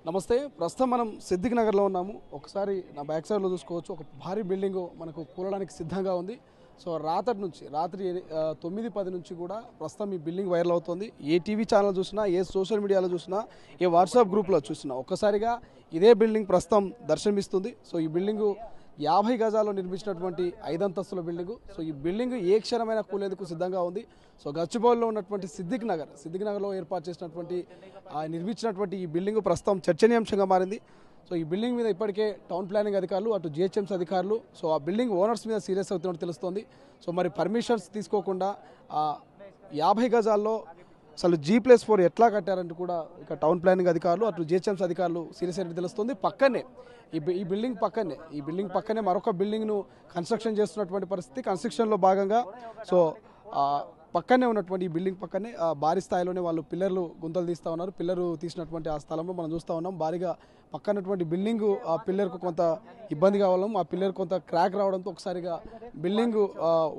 నమస్తే. ప్రస్తుతం మనం సిద్దిక్ నగర్లో ఉన్నాము. ఒకసారి నా బ్యాక్ సైడ్లో చూసుకోవచ్చు. ఒక భారీ బిల్డింగు మనకు కూలడానికి సిద్ధంగా ఉంది. సో రాత్రి 9-10 నుంచి కూడా ప్రస్తుతం ఈ బిల్డింగ్ వైరల్ అవుతుంది. ఏ టీవీ ఛానల్ చూసినా, ఏ సోషల్ మీడియాలో చూసినా, ఏ వాట్సాప్ గ్రూప్లో చూసినా ఒక్కసారిగా ఇదే బిల్డింగ్ ప్రస్తుతం దర్శనమిస్తుంది. సో ఈ బిల్డింగు 50 గజాల్లో నిర్మించినటువంటి 5 అంతస్తుల బిల్డింగు. సో ఈ బిల్డింగ్ ఏ క్షణమైనా కూలేందుకు సిద్ధంగా ఉంది. సో గచ్చిబౌలిలో ఉన్నటువంటి సిద్దిక్ నగర్లో ఏర్పాటు చేసినటువంటి నిర్మించినటువంటి ఈ బిల్డింగు ప్రస్తుతం చర్చనీయాంశంగా మారింది. సో ఈ బిల్డింగ్ మీద ఇప్పటికే టౌన్ ప్లానింగ్ అధికారులు, అటు జిహెచ్ఎంసీ అధికారులు సో ఆ బిల్డింగ్ ఓనర్స్ మీద సీరియస్ అవుతున్నట్టు తెలుస్తోంది. సో మరి పర్మిషన్స్ తీసుకోకుండా 50 గజాల్లో అసలు G+4 ఎట్లా కట్టారంటూ కూడా ఇక టౌన్ ప్లానింగ్ అధికారులు, అటు జిహెచ్ఎంసీ అధికారులు సీరియస్ అయినట్టు తెలుస్తుంది. పక్కనే ఈ బిల్డింగ్ పక్కనే మరొక బిల్డింగ్ను కన్స్ట్రక్షన్ చేస్తున్నటువంటి పరిస్థితి. కన్స్ట్రక్షన్లో భాగంగా సో పక్కనే ఉన్నటువంటి ఈ బిల్డింగ్ పక్కనే భారీ స్థాయిలోనే వాళ్ళు పిల్లర్లు గుంతలు తీస్తూ ఉన్నారు. పిల్లరు తీసినటువంటి ఆ స్థలంలో మనం చూస్తూ ఉన్నాం. భారీగా పక్కనటువంటి బిల్డింగు ఆ పిల్లర్కు కొంత ఇబ్బంది కావడం, ఆ పిల్లర్ కొంత క్రాక్ రావడంతో ఒకసారిగా బిల్డింగు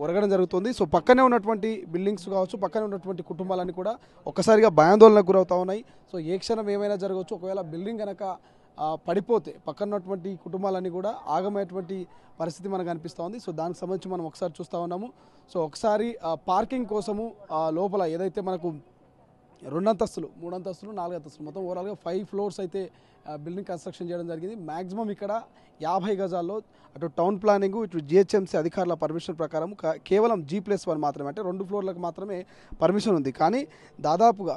ఒరగడం జరుగుతుంది. సో పక్కనే ఉన్నటువంటి బిల్డింగ్స్ కావచ్చు, పక్కనే ఉన్నటువంటి కుటుంబాలన్నీ కూడా ఒక్కసారిగా భయాందోళనకు గురవుతూ ఉన్నాయి. సో ఏ క్షణం ఏమైనా జరగవచ్చు. ఒకవేళ బిల్డింగ్ కనుక పడిపోతే పక్కన ఉన్నటువంటి కుటుంబాలన్నీ కూడా ఆగమయ్యేటువంటి పరిస్థితి మనకు అనిపిస్తూ ఉంది. సో దానికి సంబంధించి మనం ఒకసారి చూస్తూ ఉన్నాము. సో ఒకసారి పార్కింగ్ కోసము లోపల ఏదైతే మనకు 2 అంతస్తులు, 3 అంతస్తులు, 4 అంతస్తులు మొత్తం ఓవరాల్గా 5 ఫ్లోర్స్ అయితే బిల్డింగ్ కన్స్ట్రక్షన్ చేయడం జరిగింది. మ్యాక్సిమం ఇక్కడ 50 గజాల్లో అటు టౌన్ ప్లానింగ్, ఇటు జిహెచ్ఎంసీ అధికారుల పర్మిషన్ ప్రకారం కేవలం G+1 మాత్రమే, అంటే 2 ఫ్లోర్లకు మాత్రమే పర్మిషన్ ఉంది. కానీ దాదాపుగా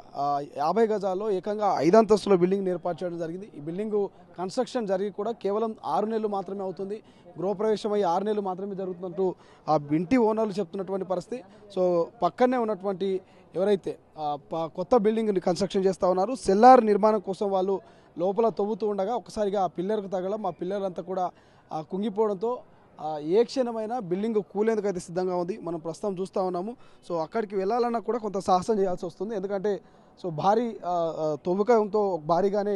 50 గజాల్లో ఏకంగా 5 అంతస్తుల బిల్డింగ్ ఏర్పాటు చేయడం జరిగింది. ఈ బిల్డింగు కన్స్ట్రక్షన్ జరిగి కూడా కేవలం 6 నెలలు మాత్రమే అవుతుంది. గృహప్రవేశం అయ్యి 6 నెలలు మాత్రమే జరుగుతున్నట్టు ఆ ఇంటి ఓనర్లు చెప్తున్నటువంటి పరిస్థితి. సో పక్కనే ఉన్నటువంటి ఎవరైతే కొత్త బిల్డింగ్ని కన్స్ట్రక్షన్ చేస్తూ ఉన్నారు, సెల్లార్ నిర్మాణం కోసం వాళ్ళు లోపల తవ్వుతూ ఉండగా ఒకసారిగా ఆ పిల్లర్కు తగలడం, ఆ పిల్లర్ అంతా కూడా కుంగిపోవడంతో ఏ క్షణమైనా బిల్డింగ్ కూలేందుకు అయితే సిద్ధంగా ఉంది. మనం ప్రస్తుతం చూస్తూ ఉన్నాము. సో అక్కడికి వెళ్ళాలన్నా కూడా కొంత సాహసం చేయాల్సి వస్తుంది. ఎందుకంటే సో భారీ తవ్వకంతో భారీగానే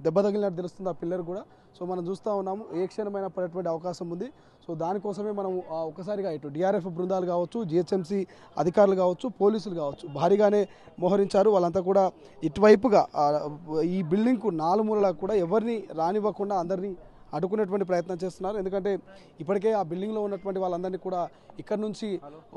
దెబ్బ తగిలినట్టు తెలుస్తుంది ఆ పిల్లర్ కూడా. సో మనం చూస్తూ ఉన్నాము ఏ క్షణమైనా పడేటువంటి అవకాశం ఉంది. సో దానికోసమే మనం ఒకసారిగా ఇటు డిఆర్ఎఫ్ బృందాలు కావచ్చు, జిహెచ్ఎంసీ అధికారులు కావచ్చు, పోలీసులు కావచ్చు భారీగానే మోహరించారు. వాళ్ళంతా కూడా ఇటువైపుగా ఈ బిల్డింగ్కు 4 మూలలకు కూడా ఎవరిని రానివ్వకుండా అందరినీ అడ్డుకునేటువంటి ప్రయత్నం చేస్తున్నారు. ఎందుకంటే ఇప్పటికే ఆ బిల్డింగ్లో ఉన్నటువంటి వాళ్ళందరినీ కూడా ఇక్కడ నుంచి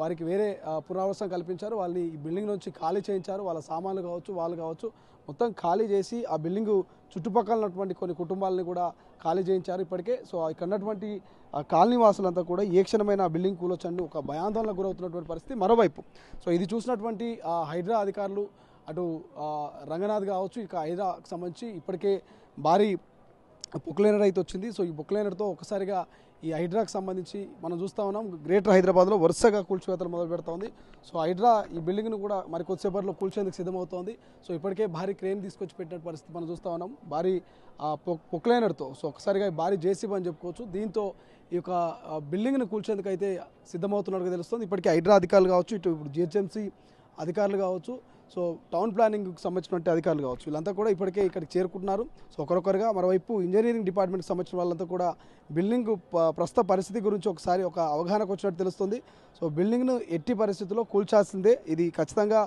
వారికి వేరే పునరావాసం కల్పించారు. వాళ్ళని ఈ బిల్డింగ్ నుంచి ఖాళీ చేయించారు. వాళ్ళ సామాన్లు కావచ్చు, వాళ్ళు కావచ్చు మొత్తం ఖాళీ చేసి ఆ బిల్డింగు చుట్టుపక్కల ఉన్నటువంటి కొన్ని కుటుంబాలని కూడా ఖాళీ చేయించారు ఇప్పటికే. సో ఇక్కడ ఉన్నటువంటి కాలనీ వాసులంతా కూడా ఏ క్షణమైన ఆ బిల్డింగ్ కూలొచ్చండి ఒక భయాందోళనకు గురవుతున్నటువంటి పరిస్థితి. మరోవైపు సో ఇది చూసినటువంటి హైడ్రా అధికారులు, అటు రంగనాథ్ కావచ్చు, ఇక హైడ్రాకు సంబంధించి ఇప్పటికే భారీ బుక్లైనర్ అయితే వచ్చింది. సో ఈ బుక్లైనర్తో ఒకసారిగా ఈ హైడ్రాకు సంబంధించి మనం చూస్తూ ఉన్నాం. గ్రేటర్ హైదరాబాద్లో వరుసగా కూల్చివేతలు మొదలు పెడతా ఉంది. సో హైడ్రా ఈ బిల్డింగ్ను కూడా మరి కొద్దిసేపట్లో కూల్చేందుకు సిద్ధమవుతోంది. సో ఇప్పటికే భారీ క్రేన్ తీసుకొచ్చి పెట్టిన పరిస్థితి మనం చూస్తూ ఉన్నాం భారీ బుక్లైనర్తో. సో ఒకసారిగా భారీ జేసీబీ అని చెప్పుకోవచ్చు. దీంతో ఈ యొక్క బిల్డింగ్ను కూల్చేందుకు అయితే సిద్ధమవుతున్నట్టుగా తెలుస్తుంది. ఇప్పటికే హైడ్రా అధికారులు కావచ్చు, ఇప్పుడు జిహెచ్ఎంసీ అధికారులు కావచ్చు, సో టౌన్ ప్లానింగ్కి సంబంధించినటువంటి అధికారులు కావచ్చు, వీళ్ళంతా కూడా ఇప్పటికే ఇక్కడికి చేరుకుంటున్నారు. సో ఒకరొకరుగా మరోవైపు ఇంజనీరింగ్ డిపార్ట్మెంట్కి సంబంధించిన వాళ్ళంతా కూడా బిల్డింగ్ ప్రస్తుత పరిస్థితి గురించి ఒకసారి ఒక అవగాహనకు వచ్చినట్టు తెలుస్తుంది. సో బిల్డింగ్ను ఎట్టి పరిస్థితుల్లో కూల్చాల్సిందే, ఇది ఖచ్చితంగా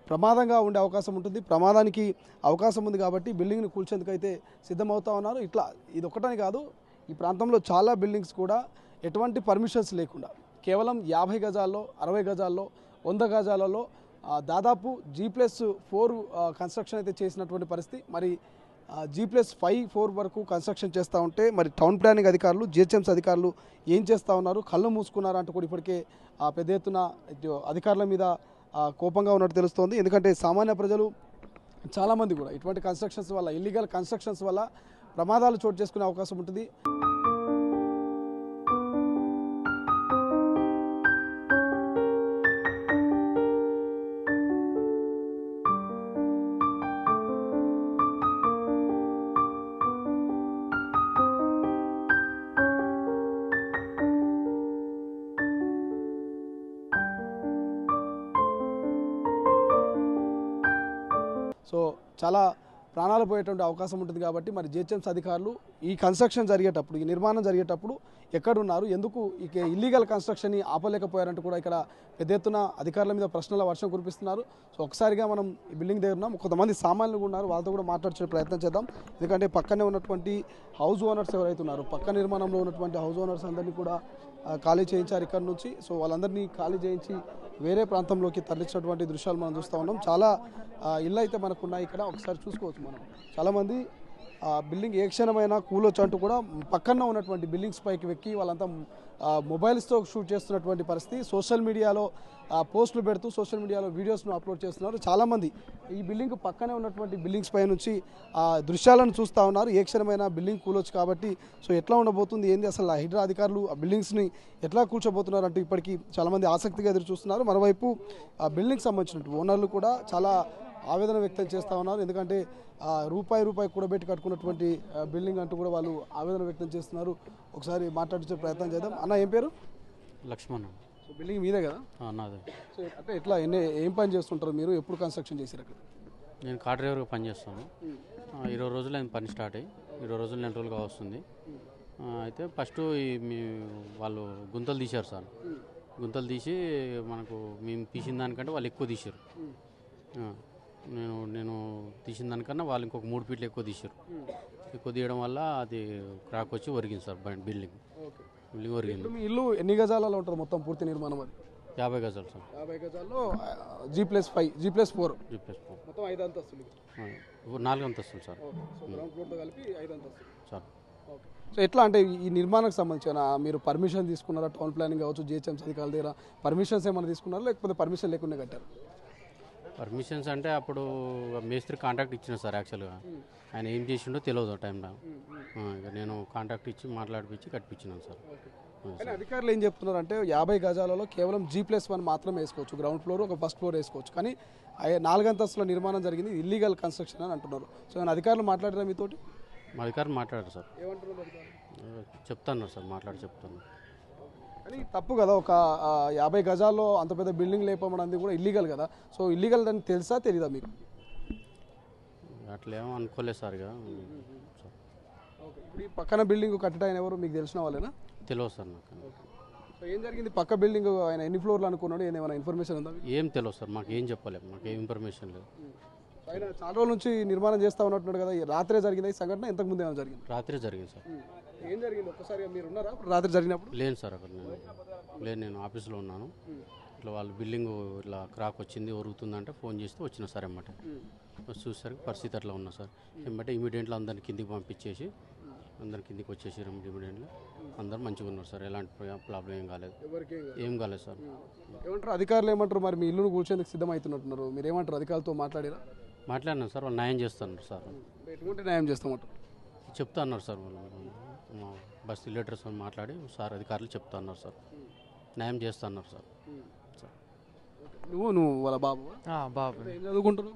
ప్రమాదంగా ఉండే అవకాశం ఉంటుంది, ప్రమాదానికి అవకాశం ఉంది కాబట్టి బిల్డింగ్ను కూల్చేందుకు అయితే సిద్ధమవుతా ఉన్నారు. ఇట్లా ఇది ఒకటని కాదు, ఈ ప్రాంతంలో చాలా బిల్డింగ్స్ కూడా ఎటువంటి పర్మిషన్స్ లేకుండా కేవలం 50 గజాల్లో, 60 గజాల్లో, 100 గజాలలో దాదాపు G+4 కన్స్ట్రక్షన్ అయితే చేసినటువంటి పరిస్థితి. మరి G+5-4 వరకు కన్స్ట్రక్షన్ చేస్తూ ఉంటే మరి టౌన్ ప్లానింగ్ అధికారులు, జిహెచ్ఎంసీ అధికారులు ఏం చేస్తూ ఉన్నారు, కళ్ళు మూసుకున్నారు అంటూ కూడా ఇప్పటికే పెద్ద ఎత్తున అధికారుల మీద కోపంగా ఉన్నట్టు తెలుస్తోంది. ఎందుకంటే సామాన్య ప్రజలు చాలామంది కూడా ఇటువంటి కన్స్ట్రక్షన్స్ వల్ల, ఇల్లీగల్ కన్స్ట్రక్షన్స్ వల్ల ప్రమాదాలు చోటు చేసుకునే అవకాశం ఉంటుంది. సో చాలా ప్రాణాలు పోయేటువంటి అవకాశం ఉంటుంది కాబట్టి మరి జిహెచ్ఎంసీ అధికారులు ఈ కన్స్ట్రక్షన్ జరిగేటప్పుడు ఈ నిర్మాణం జరిగేటప్పుడు ఎక్కడున్నారు, ఎందుకు ఇక ఇల్లీగల్ కన్స్ట్రక్షన్ని ఆపలేకపోయారంటూ కూడా ఇక్కడ పెద్ద ఎత్తున అధికారుల మీద ప్రశ్నల వర్షం కురిపిస్తున్నారు. సో ఒకసారిగా మనం ఈ బిల్డింగ్ దగ్గర ఉన్నాం. కొంతమంది సామాన్యులు ఉన్నారు, వాళ్ళతో కూడా మాట్లాడే ప్రయత్నం చేద్దాం. ఎందుకంటే పక్కనే ఉన్నటువంటి హౌస్ ఓనర్స్ ఎవరైతే ఉన్నారో పక్క నిర్మాణంలో ఉన్నటువంటి హౌస్ ఓనర్స్ అందరినీ కూడా ఖాళీ చేయించారు ఇక్కడ నుంచి. సో వాళ్ళందరినీ ఖాళీ చేయించి వేరే ప్రాంతంలోకి తరలించినటువంటి దృశ్యాలు మనం చూస్తూ ఉన్నాం. చాలా ఇళ్ళు అయితే మనకు ఉన్నాయి ఇక్కడ, ఒకసారి చూసుకోవచ్చు మనం. చాలామంది బిల్డింగ్ ఏ క్షణమైనా కూలొచ్చు అంటూ కూడా పక్కన ఉన్నటువంటి బిల్డింగ్స్ పైకి వెక్కి వాళ్ళంతా మొబైల్స్తో షూట్ చేస్తున్నటువంటి పరిస్థితి. సోషల్ మీడియాలో పోస్టులు పెడుతూ సోషల్ మీడియాలో వీడియోస్ను అప్లోడ్ చేస్తున్నారు. చాలామంది ఈ బిల్డింగ్ పక్కనే ఉన్నటువంటి బిల్డింగ్స్ పై నుంచి దృశ్యాలను చూస్తూ ఉన్నారు. ఏ క్షణమైనా బిల్డింగ్ కూలొచ్చు కాబట్టి సో ఎట్లా ఉండబోతుంది, ఏంది అసలు హైడ్రా అధికారులు ఆ బిల్డింగ్స్ని ఎట్లా కూర్చోబోతున్నారు అంటూ ఇప్పటికీ చాలామంది ఆసక్తిగా ఎదురు చూస్తున్నారు. మరోవైపు ఆ బిల్డింగ్కి సంబంధించినటువంటి ఓనర్లు కూడా చాలా ఆవేదన వ్యక్తం చేస్తూ ఉన్నారు. ఎందుకంటే రూపాయి కూడబెట్టి కట్టుకున్నటువంటి బిల్డింగ్ అంటూ కూడా వాళ్ళు ఆవేదన వ్యక్తం చేస్తున్నారు. ఒకసారి మాట్లాడించే ప్రయత్నం చేద్దాం. అన్న ఏం పేరు? లక్ష్మణ్. సో బిల్డింగ్ మీదే కదా? నాదే. సో అంటే ఎట్లా ఏం పని చేస్తుంటారు మీరు, ఎప్పుడు కన్స్ట్రక్షన్ చేశారు అక్కడ? నేను కార్ డ్రైవర్గా పనిచేస్తాను. 20 రోజులు అయింది పని స్టార్ట్ అయ్యి, 20 రోజులు 2 రోజులుగా వస్తుంది. అయితే ఫస్ట్ వాళ్ళు గుంతలు తీశారు సార్. గుంతలు తీసి మనకు మేము తీసిన దానికంటే వాళ్ళు ఎక్కువ తీశారు. నేను తీసిన దానికన్నా వాళ్ళు ఇంకొక 3 ఫీట్లు ఎక్కువ తీశారు. ఎక్కువ తీయడం వల్ల అది క్రాక్ వచ్చి ఒరిగింది సార్ బిల్డింగ్ ఒరిగింది. మీ ఇల్లు ఎన్ని గజాలలో ఉంటుంది మొత్తం పూర్తి నిర్మాణం? అది 50 గజాలు సార్. 50 గజాల్లో G+5 G+4 మొత్తం 5 అంతస్తులు. 4 అంతస్తులు సార్. గ్రౌండ్ ఫ్లోర్తో కలిపి 5 అంతస్తులు సార్. సో ఎట్లా అంటే ఈ నిర్మాణానికి సంబంధించిన మీరు పర్మిషన్ తీసుకున్నారా? టౌన్ ప్లానింగ్ కావచ్చు, జిహెచ్ఎంసీ అధికారుల దగ్గర పర్మిషన్స్ ఏమైనా తీసుకున్నారా, లేకపోతే పర్మిషన్ లేకుండా కట్టారు? పర్మిషన్స్ అంటే అప్పుడు మేస్త్రి కాంటాక్ట్ ఇచ్చిన సార్. యాక్చువల్గా ఆయన ఏం చేసిండో తెలియదు ఆ టైంలో. ఇక నేను కాంటాక్ట్ ఇచ్చి మాట్లాడిపించి కట్టించినాను సార్. కానీ అధికారులు ఏం చెప్తున్నారు అంటే 50 గజాలలో కేవలం G+1 మాత్రమే వేసుకోవచ్చు, గ్రౌండ్ ఫ్లోర్ ఒక ఫస్ట్ ఫ్లోర్ వేసుకోవచ్చు. కానీ 4 అంతస్తుల నిర్మాణం జరిగింది, ఇల్లీగల్ కన్స్ట్రక్షన్ అని అంటున్నారు. సో నేను అధికారులు మాట్లాడారా మీతోటి? మా అధికారులు మాట్లాడారు సార్. ఏమంటున్నారు? చెప్తాను సార్, మాట్లాడి చెప్తాను. కానీ తప్పు కదా, ఒక 50 గజాల్లో అంత పెద్ద బిల్డింగ్ లేపమన్నది కూడా ఇల్లీగల్ కదా. సో ఇల్లీగల్ అని తెలుసా తెలీదా మీకు? అట్లేమో అనుకోలేదు సార్. ఇక ఇప్పుడు ఈ పక్కన బిల్డింగ్ కట్టడం ఎవరు, మీకు తెలిసిన వాళ్ళేనా? తెలియదు సార్ నాకు. సో ఏం జరిగింది పక్క బిల్డింగ్, ఆయన ఎన్ని ఫ్లోర్లు అనుకున్నాడు, ఏమైనా ఇన్ఫర్మేషన్ ఉందా? ఏం తెలియదు సార్, మాకు ఏం చెప్పలేదు, మాకు ఏం ఇన్ఫర్మేషన్ లేదు. ఆయన చాలా రోజుల నుంచి నిర్మాణం చేస్తూ ఉన్నట్టున్నాడు కదా, రాత్రే జరిగింది ఈ సంఘటన, ఇంతకు ముందు ఏమైనా జరిగింది? రాత్రి జరిగింది సార్. ఏం జరిగింది ఒక్కసారి మీరు ఉన్నారా రాత్రి జరిగినప్పుడు? లేను సార్ అక్కడ, నేను ఆఫీస్లో ఉన్నాను. ఇట్లా వాళ్ళు బిల్డింగ్ ఇట్లా క్రాక్ వచ్చింది ఒరుగుతుందంటే ఫోన్ చేస్తే వచ్చిన సార్ ఎమ్మటే. చూసేసరికి పరిస్థితి అట్లా ఉన్నా సార్. ఎమ్మటే ఇమీడియట్గా అందరిని కిందికి పంపించేసి అందరి కిందికి వచ్చేసారు. ఇమీడియట్గా అందరు మంచిగా ఉన్నారు సార్, ఎలాంటి ప్రాబ్లం ఏం కాలేదు, ఏం కాలేదు సార్. ఏమంటారు అధికారులు, ఏమంటారు మరి మీ ఇల్లును కూర్చోందుకు సిద్ధమవుతున్నట్టున్నారు, మీరు ఏమంటారు? అధికారులతో మాట్లాడారా? మాట్లాడినాను సార్, వాళ్ళు న్యాయం చేస్తున్నారు సార్. ఎటువంటి న్యాయం చేస్తామంటారు? చెప్తా అన్నారు సార్ వాళ్ళు. బస్తీ లీడర్స్ మాట్లాడి సార్ అధికారులు చెప్తా అన్నారు సార్, న్యాయం చేస్తా అన్నారు సార్. నువ్వు వాళ్ళ బాబు? బాబు. ఏం చదువుకుంటారు?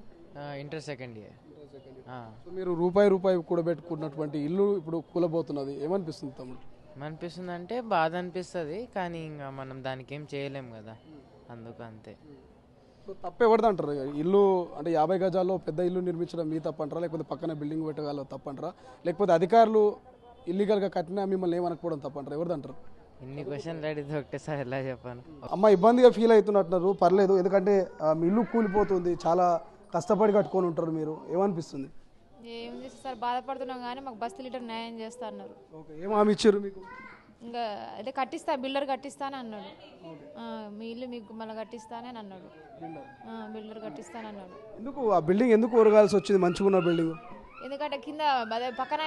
Inter second year. మీరు రూపాయి కూడబెట్టుకున్నటువంటి ఇల్లు ఇప్పుడు కూలబోతున్నది, ఏమనిపిస్తుంది తమ్ముడు? అనిపిస్తుంది అంటే బాధ అనిపిస్తుంది, కానీ ఇంకా మనం దానికి ఏం చేయలేం కదా, అందుకు అంతే. తప్పు ఎవరిది అంటారు? ఇల్లు అంటే 50 గజాల్లో పెద్ద ఇల్లు నిర్మించడం మీ తప్పంటారా, లేకపోతే పక్కన బిల్డింగ్ పెట్టగల తప్పంటారా, లేకపోతే అధికారులు ఇల్లీగల్గా కట్టినా మిమ్మల్ని ఏమనకపోవడం తప్పంటారా, ఎవరిది అంటారు? ఇన్ని క్వశ్చన్లు అడిగితే ఒకటేసారి ఎలా చెప్పాను. అమ్మ ఇబ్బందిగా ఫీల్ అవుతున్నట్టున్నారు, పర్లేదు, ఎందుకంటే మీ ఇల్లు కూలిపోతుంది, చాలా కష్టపడి కట్టుకొని ఉంటారు, మీరు ఏమనిపిస్తుంది? ఏం చేస్తే సార్ బాధపడుతున్నాం, కానీ మాకు బస్తీ లీటర్ న్యాయం చేస్తా అన్నారు. ఏం హామీ ఇచ్చారు మీకు? ఇంకా అదే కట్టిస్తా, బిల్డర్ కట్టిస్తానని అన్నాడు. మీ ఇల్లు మీకు మళ్ళీ కట్టిస్తానని అన్నాడు, బిల్డర్ కట్టిస్తానన్నాడు. ఎందుకు ఆ బిల్డింగ్ ఎందుకు ఒరగాల్సి వచ్చింది, మంచిగా ఉన్న బిల్డింగ్? ఎందుకంటే కింద పక్కన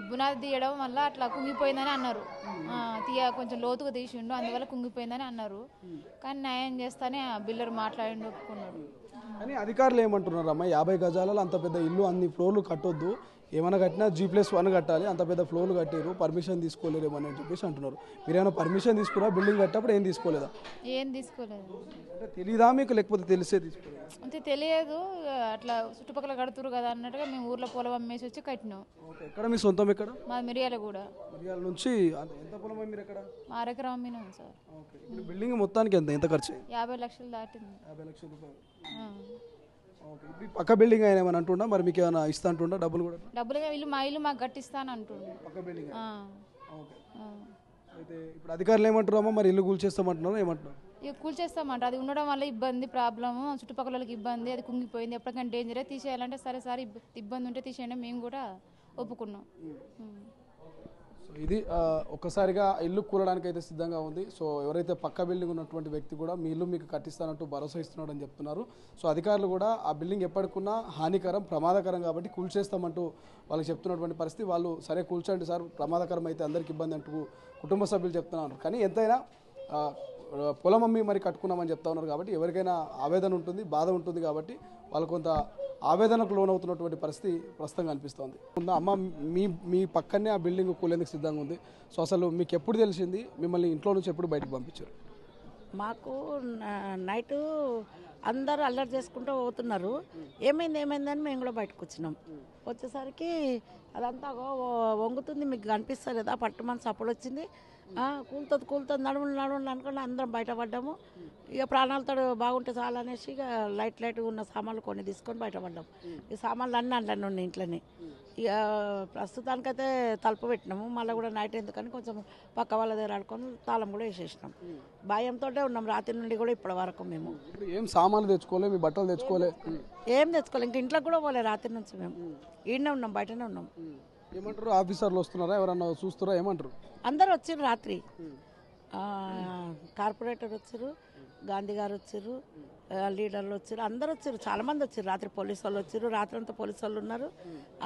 బునాది తీయడం వల్ల అట్లా కుంగిపోయిందని అన్నారు. కొంచెం లోతుగా తీసిండు, అందువల్ల కుంగిపోయిందని అన్నారు. కానీ న్యాయం చేస్తానే బిల్డర్ మాట్లాడి ఒప్పుకున్నాడు. కానీ అధికారులు ఏమంటున్నారు అమ్మా, 50 గజాలలో అంత పెద్ద ఇల్లు అన్ని ఫ్లోర్లు కట్టొద్దు, ఏమైనా కట్టినా G+1 కట్టాలి, అంత పెద్ద ఫ్లోర్లు కట్టారు, పర్మిషన్ తీసుకోలేరేమని అని చెప్పేసి అంటున్నారు. మీరు ఏమైనా పర్మిషన్ తీసుకురా బిల్డింగ్ కట్టేప్పుడు? ఏం తీసుకోలేదా? ఏం తీసుకోలేదు. అంటే తెలీదా మీకు, లేకపోతే తెలిసే తీసుకోలేదు? అంతే, తెలియదు, అట్లా చుట్టుపక్కల కడుతురు కదా అన్నట్టుగా మేము ఊర్లో పొలం అమ్మేసి వచ్చి కట్టినాం. ఎక్కడ మీ సొంతం? ఎక్కడ? మా మిర్యాలగూడ. మిర్యాల నుంచి ఎంత పొలం మీరు ఎక్కడ? 6 ఎకరం అమ్మినాం సార్. ఇప్పుడు బిల్డింగ్ మొత్తానికి ఎంత ఖర్చు? 50 లక్షలు దాటింది. 50 లక్షల రూపాయలు. ఓకే, ఇప్పుడు ఈ పక్క బిల్డింగ్ ఆయన ఏమైనా అంటుండా, మరి మీకు ఏమైనా ఇస్తా అంటుండా డబ్బులు కూడా? డబ్బులుగా మా ఇల్లు మాకు కట్టిస్తాను అంటుండు. పక్క బిల్డింగ్. ఆ, ఓకే, ఆ. అయితే ఇప్పుడు అధికారులు ఏమంటారమ్మా, మరి ఇల్లు కూల్చేస్తామంటున్నారు ఏమంటున్నారు? ఇక కూల్చేస్తామంట, అది ఉండడం వల్ల ఇబ్బంది, ప్రాబ్లము, చుట్టుపక్కల వాళ్ళకి ఇబ్బంది, అది కుంగిపోయింది, ఎప్పటికైనా డేంజరే, తీసేయాలంటే సరే సార్ ఇబ్బంది ఉంటే తీసేయండి, మేము కూడా ఒప్పుకున్నాం. సో ఇది ఒక్కసారిగా ఇల్లు కూలడానికి అయితే సిద్ధంగా ఉంది. సో ఎవరైతే పక్క బిల్డింగ్ ఉన్నటువంటి వ్యక్తి కూడా మీ ఇల్లు మీకు కట్టిస్తానంటూ భరోసా ఇస్తున్నాడు అని చెప్తున్నారు. సో అధికారులు కూడా ఆ బిల్డింగ్ ఎప్పటికున్నా హానికరం, ప్రమాదకరం కాబట్టి కూల్చేస్తామంటూ వాళ్ళకి చెప్తున్నటువంటి పరిస్థితి. వాళ్ళు సరే కూల్చండి సార్, ప్రమాదకరం అయితే అందరికి ఇబ్బంది అంటూ కుటుంబ సభ్యులు చెప్తున్నారు. కానీ ఎంతైనా పొలం అమ్మి మరి కట్టుకున్నామని చెప్తా ఉన్నారు కాబట్టి ఎవరికైనా ఆవేదన ఉంటుంది, బాధ ఉంటుంది కాబట్టి వాళ్ళు కొంత ఆవేదనకు లోనవుతున్నటువంటి పరిస్థితి ప్రస్తుతం కనిపిస్తోంది. అమ్మ మీ పక్కనే ఆ బిల్డింగ్ కూలేందుకు సిద్ధంగా ఉంది. సో అసలు మీకు ఎప్పుడు తెలిసింది, మిమ్మల్ని ఇంట్లో నుంచి ఎప్పుడు బయటకు పంపించారు? మాకు నైటు అందరూ అల్లరి చేసుకుంటూ పోతున్నారు. ఏమైందని మేము కూడా బయటకు వచ్చినాం. వచ్చేసరికి అదంతా వంగుతుంది, మీకు కనిపిస్తలేదా, పట్టుమని సపోర్ట్ వచ్చింది, కూలుతుంది నడుములు అనుకుని అందరం బయటపడ్డాము. ఇక ప్రాణాలతో బాగుంటే చాలా అనేసి ఇక లైట్గా ఉన్న సామాన్లు కొన్ని తీసుకొని బయటపడ్డాము. ఈ సామాన్లు అన్నీ అండ్లనే ఉన్నాయి ఇంట్లోనే. ఇక ప్రస్తుతానికైతే తలుపు పెట్టినాము, మళ్ళీ కూడా నైట్ ఎందుకని కొంచెం పక్క వాళ్ళ దగ్గర ఆడుకొని తాళం కూడా వేసేసినాం. భయంతో ఉన్నాం రాత్రి నుండి కూడా ఇప్పటి వరకు. మేము ఏం సామాన్లు తెచ్చుకోలే, మీ బట్టలు తెచ్చుకోలే, ఏం తెచ్చుకోలే, ఇంక ఇంట్లోకి కూడా పోలే రాత్రి నుంచి. మేము ఈడనే ఉన్నాం, బయటనే ఉన్నాం. ఏమంటారు, ఆఫీసర్లు వస్తున్నారా, ఎవరన్నా చూస్తారా, ఏమంటారు? అందరు వచ్చారు రాత్రి, కార్పొరేటర్ వచ్చారు, గాంధీ గారు వచ్చారు, లీడర్లు వచ్చారు, అందరు వచ్చారు, చాలామంది వచ్చారు రాత్రి. పోలీసు వాళ్ళు వచ్చారు, రాత్రి అంతా పోలీసు వాళ్ళు ఉన్నారు.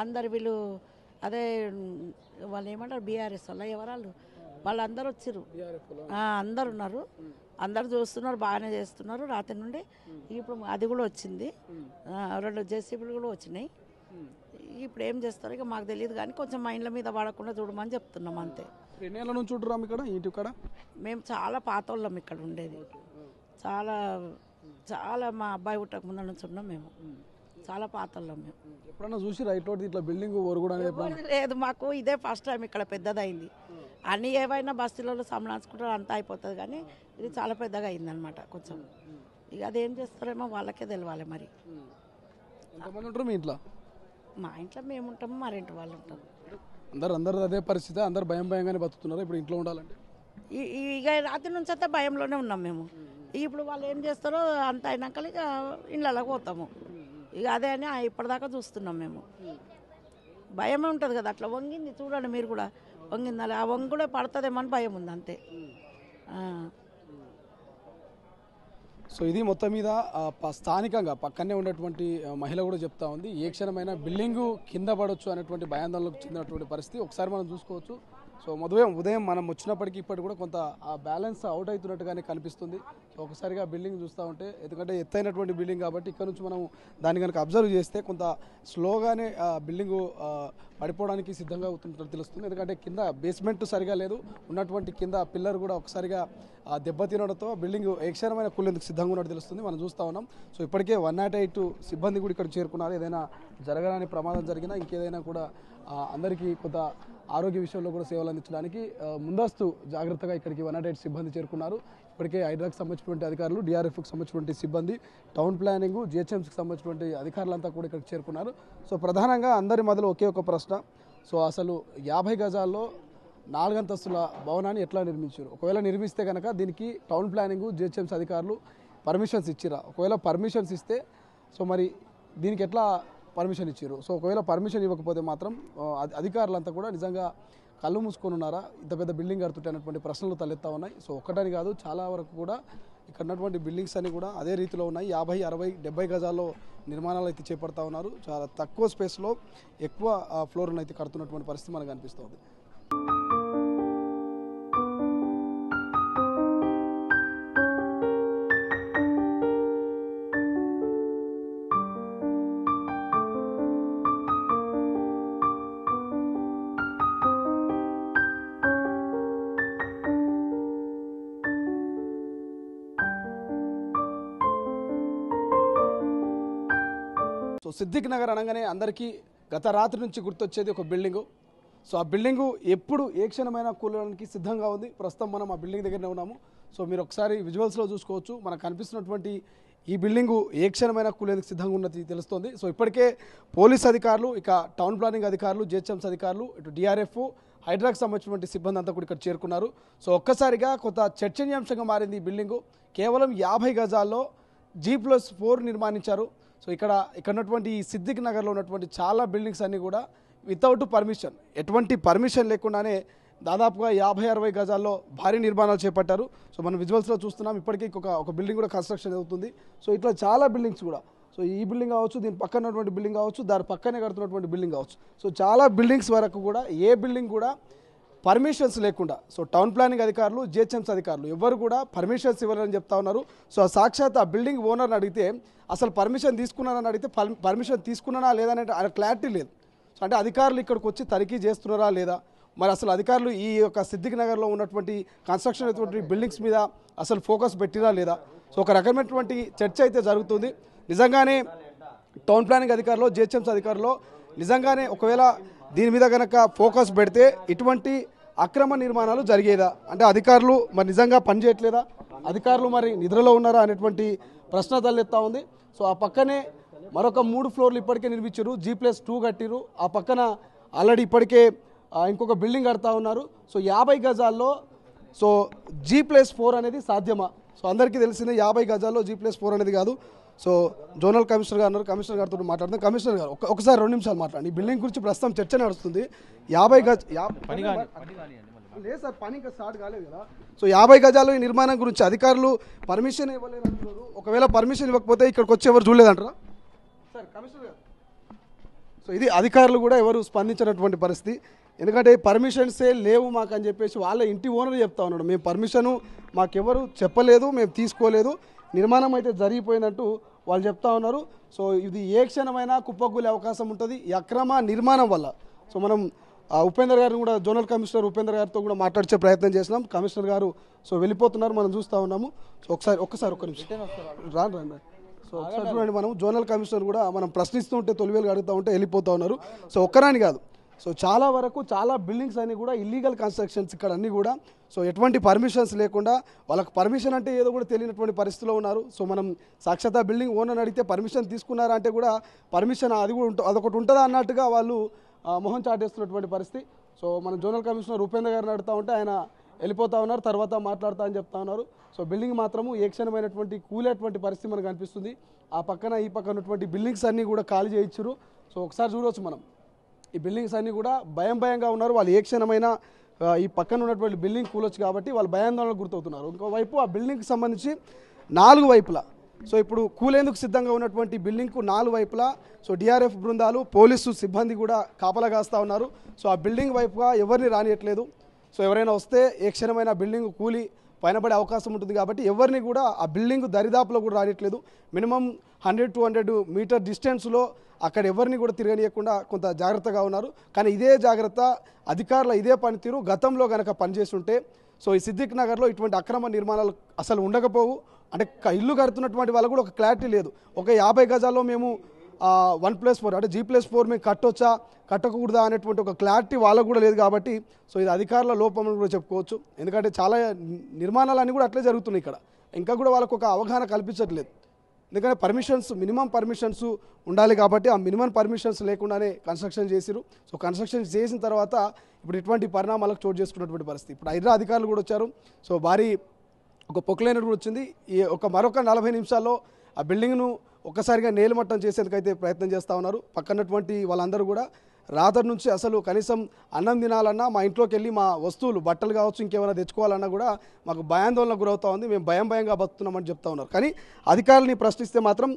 అందరు వీళ్ళు అదే వాళ్ళు ఏమంటారు బీఆర్ఎస్ వాళ్ళు ఎవరాళ్ళు వాళ్ళందరూ వచ్చారు, అందరు ఉన్నారు, అందరు చూస్తున్నారు, బాగానే చేస్తున్నారు రాత్రి నుండి. ఇప్పుడు అది కూడా వచ్చింది, 2 జేసీబీలు కూడా వచ్చినాయి. ఇప్పుడు ఏం చేస్తారో ఇక మాకు తెలియదు, కానీ కొంచెం మైండ్ల మీద పడకుండా చూడమని చెప్తున్నాం అంతే. ఎన్ని ఏళ్ళ నుంచి ఉంటున్నాం ఇక్కడ ఇంటి ఇక్కడ? మేము చాలా పాత వాళ్ళం ఇక్కడ ఉండేది, చాలా చాలా మా అబ్బాయి పుట్టక ముందు నుంచి ఉన్నాం మేము, చాలా పాత వాళ్ళం మేము. ఎప్పుడన్నా చూసి రైట్ రోడ్ ఇట్లా బిల్డింగ్ ఒరుగుడు లేదు, మాకు ఇదే ఫస్ట్ టైం ఇక్కడ పెద్దదైంది. అన్నీ ఏవైనా బస్తీలలో సంలాంచుకుంటారు అంతా అయిపోతుంది, కానీ ఇది చాలా పెద్దగా అయిందనమాట కొంచెం. ఇక అదేం చేస్తారేమో వాళ్ళకే తెలియాలి మరి. ఎంతమంది ఉంటారు మీ ఇంట్లో? మా ఇంట్లో మేము ఉంటాము, మా రెంటి వాళ్ళు ఉంటారు. అందరు అదే పరిస్థితి, అందరు భయంగానే బతుకుతున్నారు ఇప్పుడు ఇంట్లో ఉండాలంటే. ఇక రాత్రి నుంచి అయితే భయంలోనే ఉన్నాం మేము. ఇప్పుడు వాళ్ళు ఏం చేస్తారో అంత అయినాక ఇక ఇళ్ళకి పోతాము. ఇక అదే అని ఇప్పటిదాకా చూస్తున్నాం మేము. భయమే ఉంటుంది కదా, అట్లా వంగింది చూడండి మీరు కూడా, వంగింది, ఆ వంగు కూడా పడుతుందేమో అని భయం ఉంది అంతే. సో ఇది మొత్తం మీద స్థానికంగా పక్కనే ఉన్నటువంటి మహిళ కూడా చెప్తా ఉంది, ఏ క్షణమైనా బిల్డింగు కింద పడవచ్చు అనేటువంటి భయాందోళనకు చెందినటువంటి పరిస్థితి ఒకసారి మనం చూసుకోవచ్చు. సో ఉదయం మనం వచ్చినప్పటికీ ఇప్పటికి కూడా కొంత ఆ బ్యాలెన్స్ అవుట్ అవుతున్నట్టుగానే కనిపిస్తుంది. సో ఒకసారిగా బిల్డింగ్ చూస్తూ ఉంటే, ఎందుకంటే ఎత్తైనటువంటి బిల్డింగ్ కాబట్టి ఇక్కడ నుంచి మనం దాన్ని కనుక అబ్జర్వ్ చేస్తే కొంత స్లోగానే బిల్డింగు పడిపోవడానికి సిద్ధంగా అవుతున్నట్టు తెలుస్తుంది. ఎందుకంటే కింద బేస్మెంట్ సరిగా లేదు, ఉన్నటువంటి కింద పిల్లర్ కూడా ఒకసారిగా దెబ్బతినడంతో బిల్డింగ్ ఏక్షణమైన కూలేందుకు సిద్ధంగా ఉన్నట్టు తెలుస్తుంది. మనం చూస్తూ ఉన్నాం. సో ఇప్పటికే 108 సిబ్బంది కూడా ఇక్కడ చేరుకున్నారు. ఏదైనా జరగడానికి ప్రమాదం జరిగినా ఇంకేదైనా కూడా అందరికీ కొంత ఆరోగ్య విషయంలో కూడా సేవలు అందించడానికి ముందస్తు జాగ్రత్తగా ఇక్కడికి 108 సిబ్బంది చేరుకున్నారు. ఇప్పటికే హైడ్రాకి సంబంధించినటువంటి అధికారులు, డిఆర్ఎఫ్కి సంబంధించినటువంటి సిబ్బంది, టౌన్ ప్లానింగ్, జిహెచ్ఎంసీకి సంబంధించినటువంటి అధికారులంతా కూడా ఇక్కడికి చేరుకున్నారు. సో ప్రధానంగా అందరి మొదలు ఒకే ఒక ప్రశ్న, సో అసలు 50 గజాల్లో 4 అంతస్తుల భవనాన్ని ఎట్లా నిర్మించారు? ఒకవేళ నిర్మిస్తే కనుక దీనికి టౌన్ ప్లానింగ్, జిహెచ్ఎంసీ అధికారులు పర్మిషన్స్ ఇచ్చిరా? ఒకవేళ పర్మిషన్స్ ఇస్తే సో మరి దీనికి ఎట్లా పర్మిషన్ ఇచ్చారు? సో ఒకవేళ పర్మిషన్ ఇవ్వకపోతే మాత్రం అధికారులంతా కూడా నిజంగా కళ్ళు మూసుకొని ఉన్నారా, ఇంత పెద్ద బిల్డింగ్ కడుతుంటే అనేటువంటి ప్రశ్నలు తలెత్తా ఉన్నాయి. సో ఒక్కటని కాదు, చాలా వరకు కూడా ఇక్కడ ఉన్నటువంటి బిల్డింగ్స్ అన్ని కూడా అదే రీతిలో ఉన్నాయి. 50, 60, 70 గజాల్లో నిర్మాణాలు అయితే చేపడతా ఉన్నారు. చాలా తక్కువ స్పేస్లో ఎక్కువ ఫ్లోర్ను అయితే కడుతున్నటువంటి పరిస్థితి మనకు అనిపిస్తుంది. సో సిద్దిక్ నగర్ అనగానే అందరికీ గత రాత్రి నుంచి గుర్తొచ్చేది ఒక బిల్డింగు. సో ఆ బిల్డింగు ఎప్పుడు ఏ క్షణమైనా కూలడానికి సిద్ధంగా ఉంది. ప్రస్తుతం మనం ఆ బిల్డింగ్ దగ్గరనే ఉన్నాము. సో మీరు ఒకసారి విజువల్స్లో చూసుకోవచ్చు, మనకు కనిపిస్తున్నటువంటి ఈ బిల్డింగు ఏ క్షణమైనా కూలేందుకు సిద్ధంగా ఉన్నది తెలుస్తోంది. సో ఇప్పటికే పోలీస్ అధికారులు, ఇక టౌన్ ప్లానింగ్ అధికారులు, జిహెచ్ఎంసీ అధికారులు, ఇటు డిఆర్ఎఫ్, హైడ్రాకు సంబంధించినటువంటి సిబ్బంది అంతా కూడా ఇక్కడ చేరుకున్నారు. సో ఒక్కసారిగా కొంత చర్చనీయాంశంగా మారింది ఈ బిల్డింగు. కేవలం 50 గజాల్లో G+4 నిర్మాణించారు. సో ఇక్కడ ఉన్నటువంటి ఈ సిద్దిక్ నగర్లో ఉన్నటువంటి చాలా బిల్డింగ్స్ అన్నీ కూడా వితౌట్ పర్మిషన్, ఎటువంటి పర్మిషన్ లేకుండానే దాదాపుగా 50-60 గజాల్లో భారీ నిర్మాణాలు చేపట్టారు. సో మనం విజువల్స్లో చూస్తున్నాం. ఇప్పటికీ ఒక బిల్డింగ్ కూడా కన్స్ట్రక్షన్ అవుతుంది. సో ఇట్లా చాలా బిల్డింగ్స్ కూడా, సో ఈ బిల్డింగ్ కావచ్చు, దీని పక్కన ఉన్నటువంటి బిల్డింగ్ కావచ్చు, దాని పక్కనే కడుతున్నటువంటి బిల్డింగ్ కావచ్చు, సో చాలా బిల్డింగ్స్ వరకు కూడా ఏ బిల్డింగ్ కూడా పర్మిషన్స్ లేకుండా, సో టౌన్ ప్లానింగ్ అధికారులు, జిహెచ్ఎంసీ అధికారులు ఎవరు కూడా పర్మిషన్స్ ఇవ్వాలని చెప్తా ఉన్నారు. సో సాక్షాత్ ఆ బిల్డింగ్ ఓనర్ని అడిగితే అసలు పర్మిషన్ తీసుకున్నారని అడిగితే పర్మిషన్ తీసుకున్నారా లేదా అనే క్లారిటీ లేదు. సో అంటే అధికారులు ఇక్కడికి వచ్చి తనిఖీ చేస్తున్నారా లేదా, మరి అసలు అధికారులు ఈ యొక్క సిద్దిక్ నగర్లో ఉన్నటువంటి కన్స్ట్రక్షన్ అయినటువంటి బిల్డింగ్స్ మీద అసలు ఫోకస్ పెట్టిరా లేదా. సో ఒక రకమైనటువంటి చర్చ అయితే జరుగుతుంది. నిజంగానే టౌన్ ప్లానింగ్ అధికారులు, జిహెచ్ఎంసీ అధికారులు నిజంగానే ఒకవేళ దీని మీద కనుక ఫోకస్ పెడితే ఇటువంటి అక్రమ నిర్మాణాలు జరిగేదా, అంటే అధికారులు మరి నిజంగా పనిచేయట్లేదా, అధికారులు మరి నిద్రలో ఉన్నారా అనేటువంటి ప్రశ్న తలెత్తా ఉంది. సో ఆ పక్కనే మరొక 3 ఫ్లోర్లు ఇప్పటికే నిర్మించారు, G+2 కట్టిరు. ఆ పక్కన ఆల్రెడీ ఇప్పటికే ఇంకొక బిల్డింగ్ కడతా ఉన్నారు. సో 50 గజాల్లో సో G+4 అనేది సాధ్యమా? సో అందరికీ తెలిసిందే 50 గజాల్లో G+4 అనేది కాదు. సో జోనల్ కమిషనర్ గారు ఉన్నారు, కమిషనర్ గారితో మాట్లాడుతున్నాం. కమిషనర్ గారు ఒకసారి 2 నిమిషాలు మాట్లాడండి. ఈ బిల్డింగ్ గురించి ప్రస్తుతం చర్చ నడుస్తుంది. 50 గజ లేదు సార్, పని ఇంకా స్టార్ట్ కాలేదు కదా. సో 50 గజాలు ఈ నిర్మాణం గురించి అధికారులు పర్మిషన్ ఇవ్వలేదు అంటున్నారు. ఒకవేళ పర్మిషన్ ఇవ్వకపోతే ఇక్కడికి వచ్చి ఎవరు చూడలేదంటారా సార్ కమిషనర్ గారు? సో ఇది అధికారులు కూడా ఎవరు స్పందించినటువంటి పరిస్థితి. ఎందుకంటే పర్మిషన్సే లేవు మాకు అని చెప్పేసి వాళ్ళ ఇంటి ఓనర్ చెప్తా ఉన్నాడు. మేము పర్మిషను మాకెవరు చెప్పలేదు, మేము తీసుకోలేదు, నిర్మాణం అయితే జరిగిపోయిందంటూ వాళ్ళు చెప్తా ఉన్నారు. సో ఇది ఏ క్షణమైనా కుప్పకూలే అవకాశం ఉంటుంది ఈ అక్రమ నిర్మాణం వల్ల. సో మనం ఉపేందర్ గారిని కూడా, జోనల్ కమిషనర్ ఉపేందర్ గారితో కూడా మాట్లాడే ప్రయత్నం చేసినాం. కమిషనర్ గారు సో వెళ్ళిపోతున్నారు, మనం చూస్తూ ఉన్నాము. సో ఒక్క నిమిషం రాను. సో ఒకసారి చూడండి, మనం జోనల్ కమిషనర్ కూడా మనం ప్రశ్నిస్తూ ఉంటే తొలివేలు అడుగుతూ ఉంటే వెళ్ళిపోతూ ఉన్నారు. సో ఒక్కరాని కాదు, సో చాలా వరకు చాలా బిల్డింగ్స్ అన్నీ కూడా ఇల్లీగల్ కన్స్ట్రక్షన్స్ ఇక్కడ అన్నీ కూడా. సో ఎటువంటి పర్మిషన్స్ లేకుండా వాళ్ళకి పర్మిషన్ అంటే ఏదో కూడా తెలియనటువంటి పరిస్థితిలో ఉన్నారు. సో మనం సాక్షాత్ బిల్డింగ్ ఓనర్ అడిగితే పర్మిషన్ తీసుకున్నారా అంటే కూడా పర్మిషన్ అది కూడా అదొకటి ఉంటుందా అన్నట్టుగా వాళ్ళు మొహం చాటేస్తున్నటువంటి పరిస్థితి. సో మనం జోనల్ కమిషనర్ ఉపేంద్ర గారిని అడుగుతూ ఉంటే ఆయన వెళ్ళిపోతూ ఉన్నారు, తర్వాత మాట్లాడుతా అని చెప్తా ఉన్నారు. సో బిల్డింగ్ మాత్రము ఏ క్షణమైనటువంటి కూలేటువంటి పరిస్థితి మనకు అనిపిస్తుంది. ఆ పక్కన ఈ పక్కన ఉన్నటువంటి బిల్డింగ్స్ అన్నీ కూడా ఖాళీ చేయించారు. సో ఒకసారి చూడవచ్చు మనం, ఈ బిల్డింగ్స్ అన్నీ కూడా భయంగా ఉన్నారు. వాళ్ళు ఏ క్షణమైనా ఈ పక్కన ఉన్నటువంటి బిల్డింగ్ కూలొచ్చు కాబట్టి వాళ్ళు భయాందోళనకు గురవుతున్నారు. ఇంకోవైపు ఆ బిల్డింగ్కి సంబంధించి 4 వైపులా, సో ఇప్పుడు కూలేందుకు సిద్ధంగా ఉన్నటువంటి బిల్డింగ్కు 4 వైపులా సో డిఆర్ఎఫ్ బృందాలు, పోలీసు సిబ్బంది కూడా కాపలా కాస్తూ ఉన్నారు. సో ఆ బిల్డింగ్ వైపుగా ఎవరిని రానియట్లేదు. సో ఎవరైనా వస్తే ఏ క్షణమైన బిల్డింగ్ కూలి పైన పడే అవకాశం ఉంటుంది కాబట్టి ఎవరిని కూడా ఆ బిల్డింగ్ దరిదాపులో కూడా రానియట్లేదు. మినిమం 100-200 మీటర్ డిస్టెన్స్లో అక్కడ ఎవరిని కూడా తిరగనీయకుండా కొంత జాగ్రత్తగా ఉన్నారు. కానీ ఇదే జాగ్రత్త అధికారుల ఇదే పనితీరు గతంలో కనుక పనిచేసి ఉంటే సో ఈ సిద్దిక్ నగర్లో ఇటువంటి అక్రమ నిర్మాణాలు అసలు ఉండకపోవు. అంటే ఇల్లు కడుతున్నటువంటి వాళ్ళకు కూడా ఒక క్లారిటీ లేదు. ఒక 50 గజాల్లో మేము 1+4 అంటే G+4 మేము కట్టొచ్చా కట్టకూడదా అనేటువంటి ఒక క్లారిటీ వాళ్ళకు కూడా లేదు. కాబట్టి సో ఇది అధికారుల లోపం కూడా చెప్పుకోవచ్చు. ఎందుకంటే చాలా నిర్మాణాలన్నీ కూడా అట్లే జరుగుతున్నాయి ఇక్కడ. ఇంకా కూడా వాళ్ళకు ఒక అవగాహన కల్పించట్లేదు. ఎందుకంటే మినిమం పర్మిషన్స్ ఉండాలి కాబట్టి ఆ మినిమం పర్మిషన్స్ లేకుండానే కన్స్ట్రక్షన్ చేసిరు. సో కన్స్ట్రక్షన్ చేసిన తర్వాత ఇప్పుడు ఇటువంటి పరిణామాలకు చోటు చేసుకున్నటువంటి పరిస్థితి. ఇప్పుడు హైడ్రా అధికారులు కూడా వచ్చారు. సో భారీ ఒక పొక్లైనర్ కూడా వచ్చింది. ఈ మరొక 40 నిమిషాల్లో ఆ బిల్డింగ్ను ఒక్కసారిగా నేలమట్టం చేసేందుకైతే ప్రయత్నం చేస్తూ ఉన్నారు. పక్కనటువంటి వాళ్ళందరూ కూడా రాత్రి నుంచి అసలు కనీసం అన్నం తినాలన్నా, మా ఇంట్లోకి వెళ్ళి మా వస్తువులు బట్టలు కావచ్చు ఇంకేమైనా తెచ్చుకోవాలన్నా కూడా మాకు భయాందోళనకు గురవుతూ ఉంది, మేము భయంగా బతున్నామని చెప్తా ఉన్నారు. కానీ అధికారులని ప్రశ్నిస్తే మాత్రం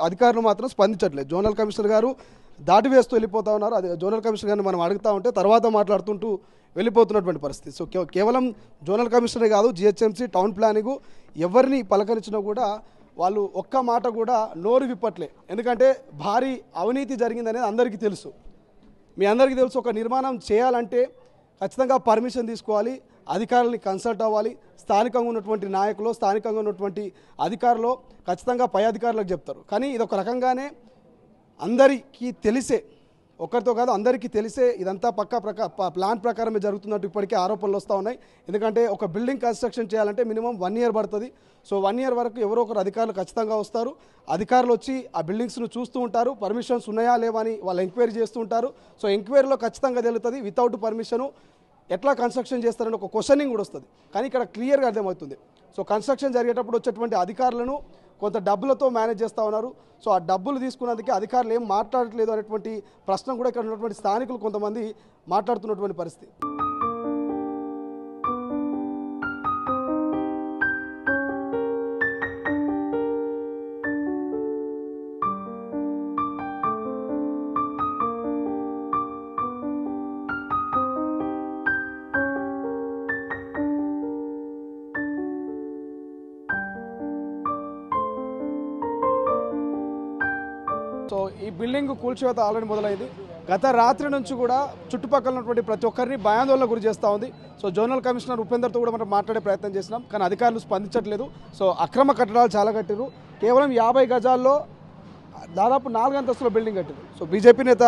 అధికారులు మాత్రం స్పందించట్లేదు. జోనల్ కమిషనర్ గారు దాటివేస్తూ వెళ్ళిపోతూ ఉన్నారు. అది జోనల్ కమిషనర్ గారిని మనం అడుగుతూ ఉంటే తర్వాత మాట్లాడుతుంటూ వెళ్ళిపోతున్నటువంటి పరిస్థితి. సో కేవలం జోనల్ కమిషనరే కాదు, జిహెచ్ఎంసీ, టౌన్ ప్లానింగ్ ఎవరిని పలకరించినా కూడా వాళ్ళు ఒక్క మాట కూడా నోరు విప్పట్లే. ఎందుకంటే భారీ అవినీతి జరిగిందనేది అందరికీ తెలుసు. మీ అందరికీ తెలుసు, ఒక నిర్మాణం చేయాలంటే ఖచ్చితంగా పర్మిషన్ తీసుకోవాలి, అధికారులని కన్సల్ట్ అవ్వాలి. స్థానికంగా ఉన్నటువంటి నాయకులు, స్థానికంగా ఉన్నటువంటి అధికారులు ఖచ్చితంగా పై అధికారులకు చెప్తారు. కానీ ఇది ఒక రకంగానే అందరికీ తెలిసే ఒక్కరితో కాదు అందరికీ తెలిసే ఇదంతా ప్లాన్ ప్రకారమే జరుగుతున్నట్టు ఇప్పటికే ఆరోపణలు వస్తూ ఉన్నాయి. ఎందుకంటే ఒక బిల్డింగ్ కన్స్ట్రక్షన్ చేయాలంటే మినిమం 1 year పడుతుంది. సో 1 year వరకు ఎవరో ఒకరు అధికారులు ఖచ్చితంగా వస్తారు. అధికారులు వచ్చి ఆ బిల్డింగ్స్ను చూస్తూ ఉంటారు. పర్మిషన్స్ ఉన్నాయా లేవా అని వాళ్ళు ఎంక్వైరీ చేస్తూ ఉంటారు. సో ఎంక్వైరీలో ఖచ్చితంగా తెలుస్తుంది వితౌట్ పర్మిషను ఎట్లా కన్స్ట్రక్షన్ చేస్తారని ఒక క్వశ్చనింగ్ కూడా వస్తుంది. కానీ ఇక్కడ క్లియర్గా అర్థమవుతుంది. సో కన్స్ట్రక్షన్ జరిగేటప్పుడు వచ్చేటువంటి అధికారులను కొంత డబ్బులతో మేనేజ్ చేస్తూ ఉన్నారు. సో ఆ డబ్బులు తీసుకున్నందుకే అధికారులు ఏం మాట్లాడట్లేదు అనేటువంటి ప్రశ్న కూడా ఇక్కడ ఉన్నటువంటి స్థానికులు కొంతమంది మాట్లాడుతున్నటువంటి పరిస్థితి. సో ఈ బిల్డింగ్ కూల్చివేత ఆల్రెడీ మొదలైంది. గత రాత్రి నుంచి కూడా చుట్టుపక్కల ఉన్నటువంటి ప్రతి ఒక్కరిని భయాందోళన గురి చేస్తూ ఉంది. సో జోనల్ కమిషనర్ ఉపేందర్తో కూడా మనం మాట్లాడే ప్రయత్నం చేసినాం, కానీ అధికారులు స్పందించట్లేదు. సో అక్రమ కట్టడాలు చాలా కట్టారు. కేవలం 50 గజాల్లో దాదాపు 4 అంతస్తుల బిల్డింగ్ కట్టారు. సో బీజేపీ నేత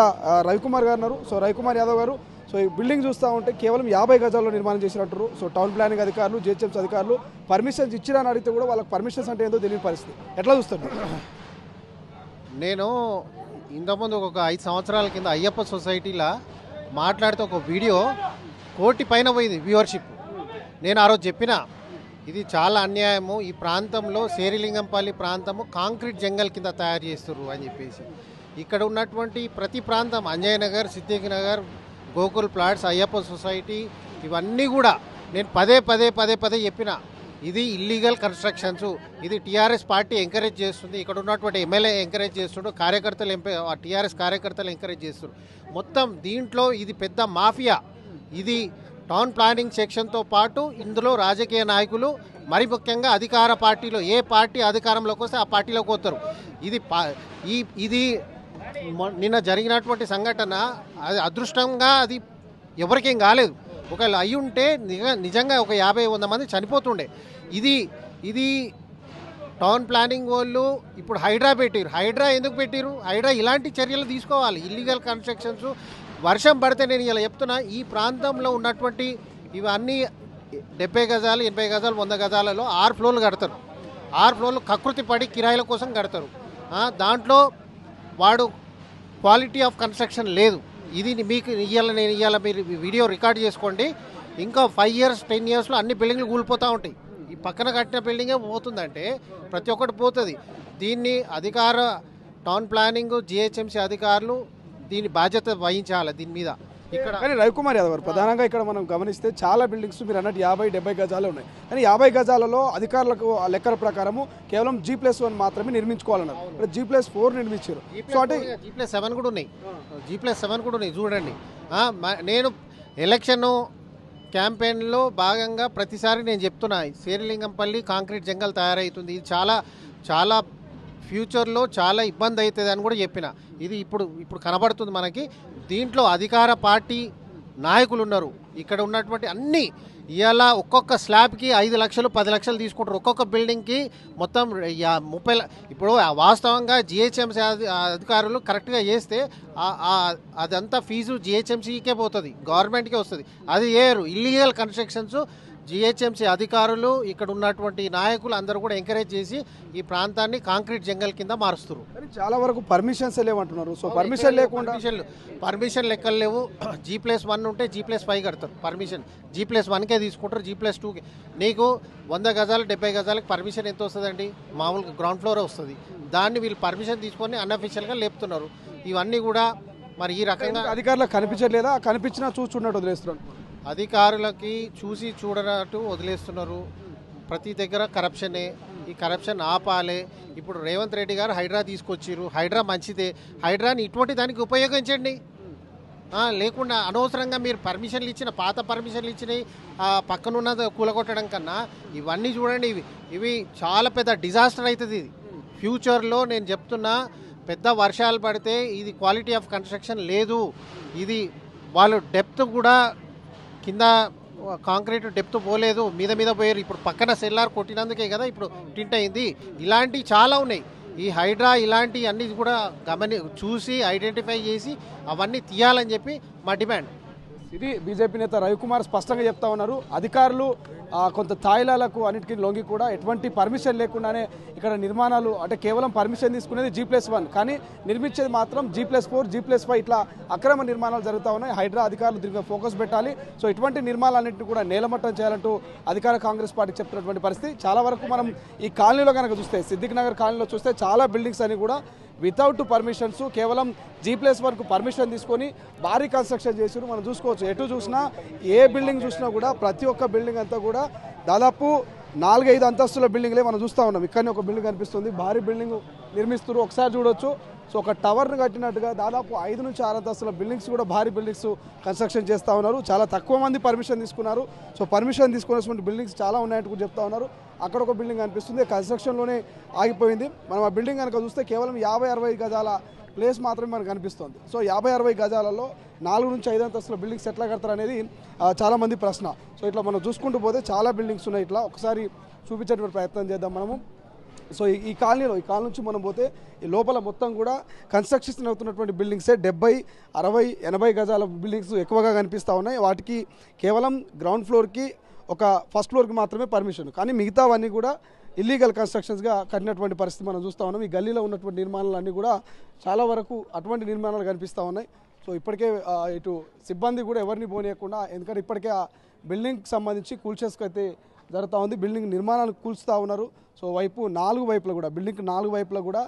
రవికుమార్ గారు ఉన్నారు. సో రవికుమార్ యాదవ్ గారు సో ఈ బిల్డింగ్ చూస్తూ ఉంటే కేవలం 50 గజాల్లో నిర్మాణం చేసినట్టు. సో టౌన్ ప్లానింగ్ అధికారులు, జిహెచ్ఎంసీ అధికారులు పర్మిషన్స్ ఇచ్చిరని అడిగితే కూడా వాళ్ళకి పర్మిషన్స్ అంటే ఏందో తెలియని పరిస్థితి. ఎట్లా చూస్తారు? నేను ఇంతకుముందు ఒక 5 సంవత్సరాల కింద అయ్యప్ప సొసైటీలో మాట్లాడితే ఒక వీడియో 1 కోటి పైన పోయింది వ్యూవర్షిప్. నేను ఆ రోజు చెప్పిన ఇది చాలా అన్యాయము, ఈ ప్రాంతంలో శేరిలింగంపల్లి ప్రాంతము కాంక్రీట్ జంగల్ కింద తయారు చేస్తున్నారు అని చెప్పేసి. ఇక్కడ ఉన్నటువంటి ప్రతి ప్రాంతం అంజయ్ నగర్, సిద్దిక్ నగర్, గోకుల్ ప్లాట్స్, అయ్యప్ప సొసైటీ ఇవన్నీ కూడా నేను పదే చెప్పిన ఇది ఇల్లీగల్ కన్స్ట్రక్షన్స్, ఇది టీఆర్ఎస్ పార్టీ ఎంకరేజ్ చేస్తుంది, ఇక్కడ ఉన్నటువంటి ఎమ్మెల్యే ఎంకరేజ్ చేస్తుండ్రు, కార్యకర్తలు టీఆర్ఎస్ కార్యకర్తలు ఎంకరేజ్ చేస్తున్నారు. మొత్తం దీంట్లో ఇది పెద్ద మాఫియా. ఇది టౌన్ ప్లానింగ్ సెక్షన్తో పాటు ఇందులో రాజకీయ నాయకులు, మరి ముఖ్యంగా అధికార పార్టీలో ఏ పార్టీ అధికారంలోకి వస్తే ఆ పార్టీలోకి పోతారు. ఇది నిన్న జరిగినటువంటి సంఘటన అది అదృష్టంగా అది ఎవరికేం కాలేదు. ఒకవేళ అయి ఉంటే నిజంగా ఒక 50-100 మంది చనిపోతుండే. ఇది టౌన్ ప్లానింగ్ వాళ్ళు ఇప్పుడు హైడ్రా పెట్టారు. హైడ్రా ఎందుకు పెట్టారు? హైడ్రా ఇలాంటి చర్యలు తీసుకోవాలి. ఇల్లీగల్ కన్స్ట్రక్షన్స్ వర్షం పడితే నేను ఇలా చెప్తున్నా, ఈ ప్రాంతంలో ఉన్నటువంటి ఇవన్నీ 70 గజాలు, 80 గజాలు, 100 గజాలలో 6 ఫ్లోర్లు కడతారు. 6 ఫ్లోర్లు కకృతి పడి కిరాయిల కోసం కడతారు. దాంట్లో వాడు క్వాలిటీ ఆఫ్ కన్స్ట్రక్షన్ లేదు. ఇది మీకు ఇవాళ మీరు వీడియో రికార్డ్ చేసుకోండి. ఇంకా 5 years 10 yearsలో అన్ని బిల్డింగ్లు కూలిపోతూ ఉంటాయి. ఈ పక్కన కట్టిన బిల్డింగే పోతుందంటే ప్రతి ఒక్కటి పోతుంది. దీన్ని అధికార టౌన్ ప్లానింగ్, జిహెచ్ఎంసీ అధికారులు దీని బాధ్యత వహించాలి దీని మీద. ఇక్కడ కానీ రవికుమార్ యాదవ్ గారు ప్రధానంగా ఇక్కడ మనం గమనిస్తే చాలా బిల్డింగ్స్ మీరు అన్నట్టు 50-70 గజాలు ఉన్నాయి. కానీ 50 గజాలలో అధికారులకు ఆ లెక్కల ప్రకారము కేవలం G+1 మాత్రమే నిర్మించుకోవాలన్నారు. ఇక్కడ G+4 నిర్మించారు. సో అంటే G+7 కూడా ఉన్నాయి. G+7 కూడా ఉన్నాయి. చూడండి, నేను ఎలక్షన్ క్యాంపెయిన్లో భాగంగా ప్రతిసారి నేను చెప్తున్నా, శేరిలింగంపల్లి కాంక్రీట్ జంగల్ తయారవుతుంది, ఇది చాలా ఫ్యూచర్లో చాలా ఇబ్బంది అవుతుంది అని కూడా చెప్పిన. ఇది ఇప్పుడు కనబడుతుంది మనకి. దీంట్లో అధికార పార్టీ నాయకులు ఉన్నారు. ఇక్కడ ఉన్నటువంటి అన్నీ ఇవాళ ఒక్కొక్క స్లాబ్కి 5 లక్షలు 10 లక్షలు తీసుకుంటారు. ఒక్కొక్క బిల్డింగ్కి మొత్తం 30. ఇప్పుడు వాస్తవంగా జిహెచ్ఎంసీ అధికారులు కరెక్ట్గా చేస్తే అదంతా ఫీజు జిహెచ్ఎంసీకే పోతుంది, గవర్నమెంట్కే వస్తుంది. అది ఏరు ఇల్లీగల్ కన్స్ట్రక్షన్స్. జిహెచ్ఎంసీ అధికారులు, ఇక్కడ ఉన్నటువంటి నాయకులు అందరూ కూడా ఎంకరేజ్ చేసి ఈ ప్రాంతాన్ని కాంక్రీట్ జంగల్ కింద మారుస్తారు. చాలా వరకు పర్మిషన్స్ లేవంటున్నారు. సో పర్మిషన్ లేకుండా పర్మిషన్ లెక్కలు లేవు. G+1 ఉంటే G+5 కడతారు. పర్మిషన్ G+1కే తీసుకుంటారు, G+2కే. నీకు 100 గజాలు 70 గజాలకు పర్మిషన్ ఎంత వస్తుందండి? మామూలుగా గ్రౌండ్ ఫ్లోర్ వస్తుంది. దాన్ని వీళ్ళు పర్మిషన్ తీసుకొని అన్అఫీషియల్గా లేపుతున్నారు. ఇవన్నీ కూడా మరి ఈ రకంగా అధికారులకు కనిపించట్లేదా? కనిపించినా చూస్తున్నట్టు వదిలేస్తున్నారు. అధికారులకి చూసి చూడనట్టు వదిలేస్తున్నారు. ప్రతి దగ్గర కరప్షనే. ఈ కరప్షన్ ఆపాలి. ఇప్పుడు రేవంత్ రెడ్డి గారు హైడ్రా తీసుకొచ్చారు. హైడ్రా మంచిదే. హైడ్రాని ఇటువంటి దానికి ఉపయోగించండి. లేకుండా అనవసరంగా మీరు పర్మిషన్లు ఇచ్చిన పాత పర్మిషన్లు ఇచ్చినాయి పక్కనున్న కూలగొట్టడం కన్నా ఇవన్నీ చూడండి. ఇవి చాలా పెద్ద డిజాస్టర్ అవుతుంది. ఇది ఫ్యూచర్లో నేను చెప్తున్నా, పెద్ద వర్షాలు పడితే ఇది క్వాలిటీ ఆఫ్ కన్స్ట్రక్షన్ లేదు. ఇది వాళ్ళు డెప్త్ కూడా కింద కాంక్రీట్ డెప్త్ పోలేదు, మీద పోయారు. ఇప్పుడు పక్కన సెల్లార్ కొట్టినందుకే కదా ఇప్పుడు టింట్ అయింది. ఇలాంటివి చాలా ఉన్నాయి. ఈ హైడ్రా ఇలాంటివన్నీ కూడా చూసి ఐడెంటిఫై చేసి అవన్నీ తీయాలని చెప్పి మా డిమాండ్. ఇది బీజేపీ నేత రవికుమార్ స్పష్టంగా చెప్తా ఉన్నారు. అధికారులు కొంత తాయిలాలకు అన్నిటికీ లొంగి కూడా ఎటువంటి పర్మిషన్ లేకుండానే ఇక్కడ నిర్మాణాలు అంటే కేవలం పర్మిషన్ తీసుకునేది G+1 కానీ నిర్మించేది మాత్రం G+4 G+5 ఇట్లా అక్రమ నిర్మాణాలు జరుగుతూ ఉన్నాయి. హైడ్రా అధికారులు దీనిపై ఫోకస్ పెట్టాలి. సో ఇటువంటి నిర్మాణాలన్నింటినీ కూడా నేలమట్టం చేయాలంటూ అధికార కాంగ్రెస్ పార్టీ చెప్తున్నటువంటి పరిస్థితి. చాలా వరకు మనం ఈ కాలనీలో కనుక చూస్తే సిద్దిక్ నగర్ కాలనీలో చూస్తే చాలా బిల్డింగ్స్ అని కూడా వితౌట్ పర్మిషన్స్ కేవలం G+1కు పర్మిషన్ తీసుకొని భారీ కన్స్ట్రక్షన్ చేసారు. మనం చూసుకోవచ్చు ఎటు చూసినా ఏ బిల్డింగ్ చూసినా కూడా ప్రతి ఒక్క బిల్డింగ్ అంతా కూడా దాదాపు 4-5 అంతస్తుల బిల్డింగ్లే మనం చూస్తూ ఉన్నాం. ఇక్కడనే ఒక బిల్డింగ్ కనిపిస్తుంది, భారీ బిల్డింగ్ నిర్మిస్తున్నారు. ఒకసారి చూడొచ్చు. సో ఒక టవర్ను కట్టినట్టుగా దాదాపు 5 నుంచి 6 అంతస్తుల బిల్డింగ్స్ కూడా భారీ బిల్డింగ్స్ కన్స్ట్రక్షన్ చేస్తూ ఉన్నారు. చాలా తక్కువ మంది పర్మిషన్ తీసుకున్నారు. సో పర్మిషన్ తీసుకున్నటువంటి బిల్డింగ్స్ చాలా ఉన్నాయంటూ కూడా చెప్తా ఉన్నారు. అక్కడ ఒక బిల్డింగ్ కనిపిస్తుంది, కన్స్ట్రక్షన్లోనే ఆగిపోయింది. మనం ఆ బిల్డింగ్ కనుక చూస్తే కేవలం 50-60 గజాల ప్లేస్ మాత్రమే మనకు కనిపిస్తుంది. సో 50-60 గజాలలో 4 నుంచి 5 అంతస్తుల బిల్డింగ్స్ ఎట్లా కడతారు అనేది చాలామంది ప్రశ్న. సో ఇట్లా మనం చూసుకుంటూ పోతే చాలా బిల్డింగ్స్ ఉన్నాయి. ఇట్లా ఒకసారి చూపించేటువంటి ప్రయత్నం చేద్దాం మనము. సో ఈ కాలనీ నుంచి మనం పోతే ఈ లోపల మొత్తం కూడా కన్స్ట్రక్షన్ అవుతున్నటువంటి బిల్డింగ్సే 70, 60, 80 గజాల బిల్డింగ్స్ ఎక్కువగా కనిపిస్తూ ఉన్నాయి. వాటికి కేవలం గ్రౌండ్ ఫ్లోర్కి ఒక ఫస్ట్ ఫ్లోర్కి మాత్రమే పర్మిషన్, కానీ మిగతావన్నీ కూడా ఇల్లీగల్ కన్స్ట్రక్షన్స్గా కట్టినటువంటి పరిస్థితి మనం చూస్తూ ఉన్నాం. ఈ గల్లీలో ఉన్నటువంటి నిర్మాణాలన్నీ కూడా చాలా వరకు అటువంటి నిర్మాణాలు కనిపిస్తూ ఉన్నాయి. సో ఇప్పటికే ఇటు సిబ్బంది కూడా ఎవరిని పోనీయకుండా, ఎందుకంటే ఇప్పటికే ఆ బిల్డింగ్కి సంబంధించి కూల్చేసుకైతే జరుగుతూ ఉంది. బిల్డింగ్ నిర్మాణాలు కూల్చుతూ ఉన్నారు. సో 4 వైపులా కూడా బిల్డింగ్ 4 వైపులా కూడా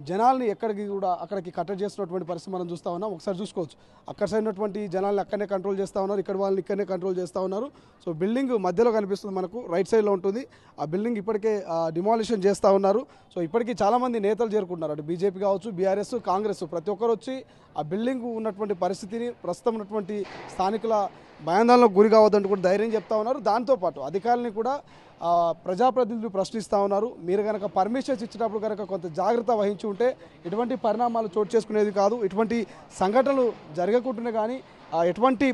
జనాల్ని అక్కడికి కట్టడి చేస్తున్నటువంటి పరిస్థితి మనం చూస్తూ ఉన్నాం. ఒకసారి చూసుకోవచ్చు, అక్కడ సైడ్ ఉన్నటువంటి జనాల్ని అక్కడనే కంట్రోల్ చేస్తూ ఉన్నారు, ఇక్కడ వాళ్ళని ఇక్కడనే కంట్రోల్ చేస్తూ ఉన్నారు. సో బిల్డింగ్ మధ్యలో కనిపిస్తుంది మనకు, రైట్ సైడ్లో ఉంటుంది. ఆ బిల్డింగ్ ఇప్పటికే డిమాలిషన్ చేస్తూ ఉన్నారు. సో ఇప్పటికీ చాలామంది నేతలు చేరుకుంటున్నారు, అటు బీజేపీ కావచ్చు, బీఆర్ఎస్, కాంగ్రెస్, ప్రతి ఒక్కరు వచ్చి ఆ బిల్డింగ్ ఉన్నటువంటి పరిస్థితిని, ప్రస్తుతం ఉన్నటువంటి స్థానికుల భయాందోళనకు గురి కావద్దంటూ కూడా ధైర్యం చెప్తా ఉన్నారు. దాంతోపాటు అధికారులని కూడా ప్రజాప్రతినిధులు ప్రశ్నిస్తూ ఉన్నారు. మీరు కనుక పర్మిషన్స్ ఇచ్చేటప్పుడు కనుక కొంత జాగ్రత్త వహించి ఉంటే ఇటువంటి పరిణామాలు చోటు చేసుకునేది కాదు, ఇటువంటి సంఘటనలు జరగకుండానే. కానీ ఎటువంటి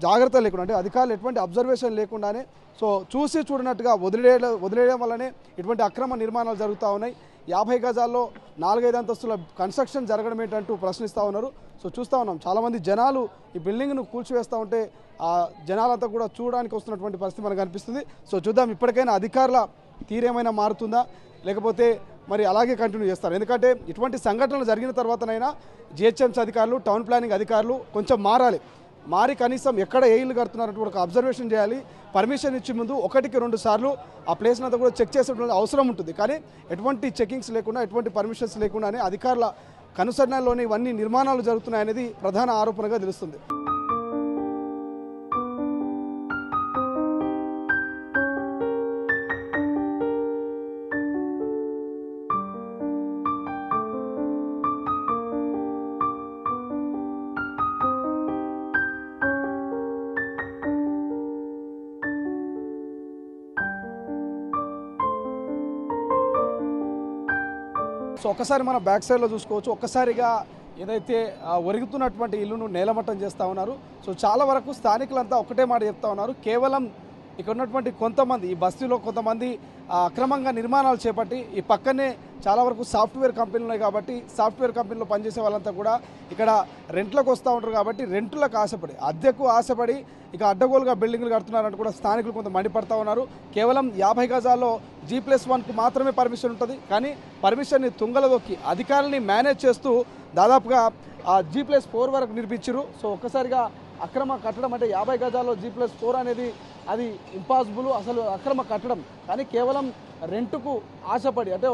జాగ్రత్త లేకుండా, అంటే అధికారులు ఎటువంటి అబ్జర్వేషన్ లేకుండానే సో చూసి చూడనట్టుగా వదిలేయడం వల్లనే ఇటువంటి అక్రమ నిర్మాణాలు జరుగుతూ ఉన్నాయి. 50 గజాల్లో 4-5 అంతస్తుల కన్స్ట్రక్షన్ జరగడం ఏంటంటూ ప్రశ్నిస్తూ ఉన్నారు. సో చూస్తూ ఉన్నాం చాలామంది జనాలు ఈ బిల్డింగ్ను కూల్చివేస్తూ ఉంటే ఆ జనాలంతా కూడా చూడడానికి వస్తున్నటువంటి పరిస్థితి మనకు కనిపిస్తుంది. సో చూద్దాం ఇప్పటికైనా అధికారుల తీరేమైనా మారుతుందా, లేకపోతే మరి అలాగే కంటిన్యూ చేస్తారు. ఎందుకంటే ఇటువంటి సంఘటనలు జరిగిన తర్వాతనైనా జిహెచ్ఎంసీ అధికారులు, టౌన్ ప్లానింగ్ అధికారులు కొంచెం మారి కనీసం ఎక్కడ ఏ ఇల్లు కడుతున్నారంటే ఒక అబ్జర్వేషన్ చేయాలి. పర్మిషన్ ఇచ్చే ముందు 1-2 సార్లు ఆ ప్లేస్ని అంతా కూడా చెక్ చేసేటువంటి అవసరం ఉంటుంది. కానీ ఎటువంటి చెకింగ్స్ లేకుండా, ఎటువంటి పర్మిషన్స్ లేకుండానే అధికారుల కనుసరణలోనే ఇవన్నీ నిర్మాణాలు జరుగుతున్నాయనేది ప్రధాన ఆరోపణగా తెలుస్తుంది. సో ఒక్కసారి మన బ్యాక్ సైడ్లో చూసుకోవచ్చు, ఒక్కసారిగా ఏదైతే ఒరుగుతున్నటువంటి ఇల్లును నేలమట్టం చేస్తూ ఉన్నారు. సో చాలా వరకు స్థానికులంతా ఒకటే మాట చెప్తా ఉన్నారు, కేవలం ఇక్కడ ఉన్నటువంటి కొంతమంది ఈ బస్తీలో కొంతమంది అక్రమంగా నిర్మాణాలు చేపట్టి ఈ పక్కనే చాలా వరకు సాఫ్ట్వేర్ కంపెనీలు ఉన్నాయి కాబట్టి సాఫ్ట్వేర్ కంపెనీలో పనిచేసే వాళ్ళంతా కూడా ఇక్కడ రెంట్లకు వస్తూ ఉంటారు కాబట్టి రెంట్లకు ఆశపడి, అద్దెకు ఆశపడి ఇక అడ్డగోలుగా బిల్డింగ్లు కడుతున్నారంటూ కూడా స్థానికులు కొంత మండిపడతా ఉన్నారు. కేవలం 50 గజాల్లో G+1కు మాత్రమే పర్మిషన్ ఉంటుంది, కానీ పర్మిషన్ని తుంగలదొక్కి అధికారులని మేనేజ్ చేస్తూ దాదాపుగా G+4 వరకు నిర్మించారు. సో ఒక్కసారిగా అక్రమ కట్టడం అంటే 50 గజాల్లో G+4 అనేది అది ఇంపాసిబుల్, అసలు అక్రమ కట్టడం. కానీ కేవలం రెంటుకు ఆశపడి, అంటే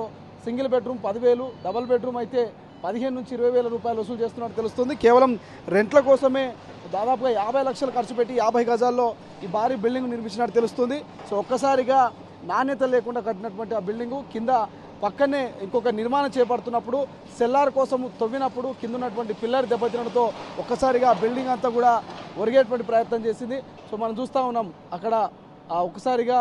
సింగిల్ బెడ్రూమ్ 10,000, డబుల్ బెడ్రూమ్ అయితే 15 నుంచి 20,000 రూపాయలు వసూలు చేస్తున్నట్టు తెలుస్తుంది. కేవలం రెంట్ల కోసమే దాదాపుగా 50 లక్షలు ఖర్చు పెట్టి 50 గజాల్లో ఈ భారీ బిల్డింగ్ నిర్మించినట్టు తెలుస్తుంది. సో ఒక్కసారిగా నాణ్యత లేకుండా కట్టినటువంటి ఆ బిల్డింగు కింద పక్కనే ఇంకొక నిర్మాణం చేపడుతున్నప్పుడు సెల్లార్ కోసం తవ్వినప్పుడు కింద ఉన్నటువంటి పిల్లర్ దెబ్బతినడంతో ఒక్కసారిగా బిల్డింగ్ అంతా కూడా ఒరిగేటువంటి ప్రయత్నం చేసింది. సో మనం చూస్తూ ఉన్నాం అక్కడ ఒక్కసారిగా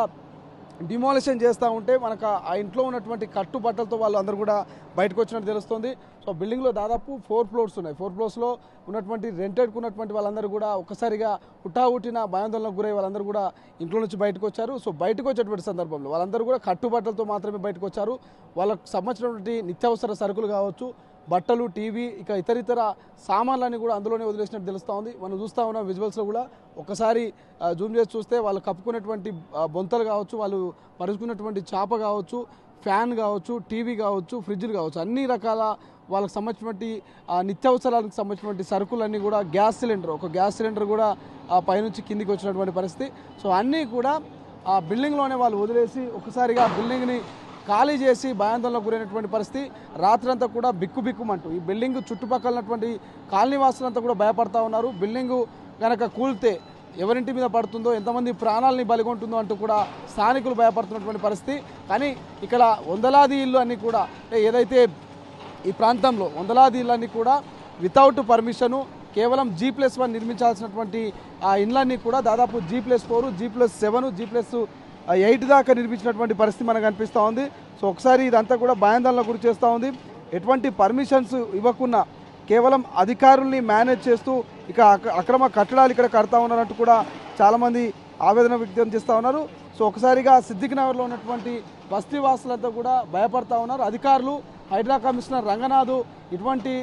డిమాలిషన్ చేస్తూ ఉంటే మనకు ఆ ఇంట్లో ఉన్నటువంటి కట్టుబట్టలతో వాళ్ళు అందరూ కూడా బయటకు వచ్చినట్టు తెలుస్తుంది. సో బిల్డింగ్లో దాదాపు 4 ఫ్లోర్స్ ఉన్నాయి. 4 ఫ్లోర్స్లో ఉన్నటువంటి రెంటెడ్కు ఉన్నటువంటి వాళ్ళందరూ కూడా ఒక్కసారిగా హుటాహుటిన భయాందోళనకు గురై వాళ్ళందరూ కూడా ఇంట్లో నుంచి బయటకు వచ్చారు. సో బయటకు వచ్చేటువంటి సందర్భంలో వాళ్ళందరూ కూడా కట్టుబట్టలతో మాత్రమే బయటకు వచ్చారు. వాళ్ళకు సంబంధించినటువంటి నిత్యావసర సరుకులు కావచ్చు, బట్టలు, టీవీ, ఇక ఇతర సామాన్లన్నీ కూడా అందులోనే వదిలేసినట్టు తెలుస్తూ ఉంది. మనం చూస్తూ ఉన్నాం విజువల్స్లో కూడా. ఒకసారి జూమ్ చేసి చూస్తే వాళ్ళు కప్పుకున్నటువంటి బొంతలు కావచ్చు, వాళ్ళు పరుచుకున్నటువంటి చాప కావచ్చు, ఫ్యాన్ కావచ్చు, టీవీ కావచ్చు, ఫ్రిడ్జ్లు కావచ్చు, అన్ని రకాల వాళ్ళకి సంబంధించినటువంటి నిత్యావసరాలకు సంబంధించినటువంటి సరుకులన్నీ కూడా ఒక గ్యాస్ సిలిండర్ కూడా పైనుంచి కిందికి వచ్చినటువంటి పరిస్థితి. సో అన్నీ కూడా ఆ బిల్డింగ్లోనే వాళ్ళు వదిలేసి ఒక్కసారిగా బిల్డింగ్ని ఖాళీ చేసి భయాందోళనకు గురైనటువంటి పరిస్థితి. రాత్రంతా కూడా బిక్కుబిక్కుమంటూ ఈ బిల్డింగ్ చుట్టుపక్కల ఉన్నటువంటి కాలనీ వాసులంతా కూడా భయపడతా ఉన్నారు. బిల్డింగు కనుక కూలితే ఎవరింటి మీద పడుతుందో, ఎంతమంది ప్రాణాలని బలిగొంటుందో అంటూ కూడా స్థానికులు భయపడుతున్నటువంటి పరిస్థితి. కానీ ఇక్కడ వందలాది ఇళ్ళు అన్నీ కూడా ఏదైతే ఈ ప్రాంతంలో వందలాది ఇళ్ళన్నీ కూడా వితౌట్ పర్మిషను కేవలం G+1 నిర్మించాల్సినటువంటి ఆ ఇళ్ళన్నీ కూడా దాదాపు G+4, G+7, G+8 దాకా నిర్మించినటువంటి పరిస్థితి మనకు కనిపిస్తూ ఉంది. సో ఒకసారి ఇదంతా కూడా భయాందోళనకు గురి చేస్తూ ఉంది. ఎటువంటి పర్మిషన్స్ ఇవ్వకుండా కేవలం అధికారుల్ని మేనేజ్ చేస్తూ ఇక అక్రమ కట్టడాలు ఇక్కడ కడతా ఉన్నారంటూ కూడా చాలామంది ఆవేదన వ్యక్తం చేస్తూ ఉన్నారు. సో ఒకసారిగా సిద్దిక్ నగర్లో ఉన్నటువంటి బస్తీవాసులంతా కూడా భయపడతా ఉన్నారు. అధికారులు, హైడ్రా కమిషనర్ రంగనాథ్ ఇటువంటి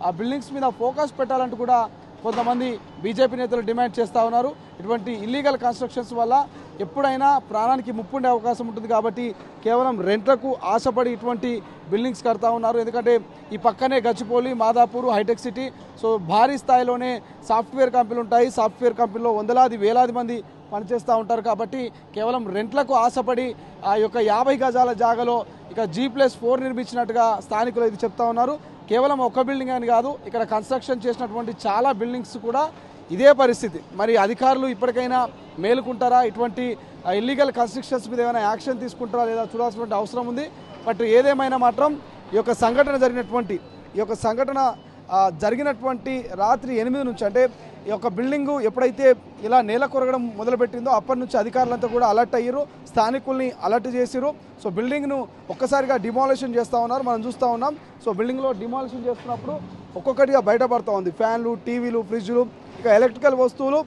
ఆ బిల్డింగ్స్ మీద ఫోకస్ పెట్టాలంటూ కూడా కొంతమంది బీజేపీ నేతలు డిమాండ్ చేస్తూ ఉన్నారు. ఇటువంటి ఇల్లీగల్ కన్స్ట్రక్షన్స్ వల్ల ఎప్పుడైనా ప్రాణానికి ముప్పు ఉండే అవకాశం ఉంటుంది కాబట్టి కేవలం రెంట్లకు ఆశపడి ఇటువంటి బిల్డింగ్స్ కడతా ఉన్నారు. ఎందుకంటే ఈ పక్కనే గచ్చిపోలి, మాదాపూర్, హైటెక్ సిటీ. సో భారీ స్థాయిలోనే సాఫ్ట్వేర్ కంపెనీలు ఉంటాయి. సాఫ్ట్వేర్ కంపెనీలో వందలాది వేలాది మంది పనిచేస్తూ ఉంటారు కాబట్టి కేవలం రెంట్లకు ఆశపడి ఆ యొక్క 50 గజాల జాగాలో ఇక G+4 నిర్మించినట్టుగా స్థానికులు ఇది చెప్తా ఉన్నారు. కేవలం ఒక బిల్డింగ్ అని కాదు, ఇక్కడ కన్స్ట్రక్షన్ చేసినటువంటి చాలా బిల్డింగ్స్ కూడా ఇదే పరిస్థితి. మరి అధికారులు ఇప్పటికైనా మేలుకుంటారా, ఇటువంటి ఇల్లీగల్ కన్స్ట్రక్షన్స్ మీద ఏమైనా యాక్షన్ తీసుకుంటారా లేదా చూడాల్సినటువంటి అవసరం ఉంది. బట్ ఏదేమైనా మాత్రం ఈ యొక్క సంఘటన జరిగినటువంటి రాత్రి 8 నుంచి, అంటే ఈ యొక్క బిల్డింగు ఎప్పుడైతే ఇలా నేల కొరగడం మొదలుపెట్టిందో అప్పటి నుంచి అధికారులంతా కూడా అలర్ట్ అయ్యారు, స్థానికుల్ని అలర్ట్ చేసిరు. సో బిల్డింగ్ను ఒక్కసారిగా డిమాలిషన్ చేస్తూ ఉన్నారు, మనం చూస్తూ ఉన్నాం. సో బిల్డింగ్లో డిమాలిషన్ చేస్తున్నప్పుడు ఒక్కొక్కటిగా బయటపడుతూ ఉంది. ఫ్యాన్లు, టీవీలు, ఫ్రిడ్జ్లు, ఇక ఎలక్ట్రికల్ వస్తువులు,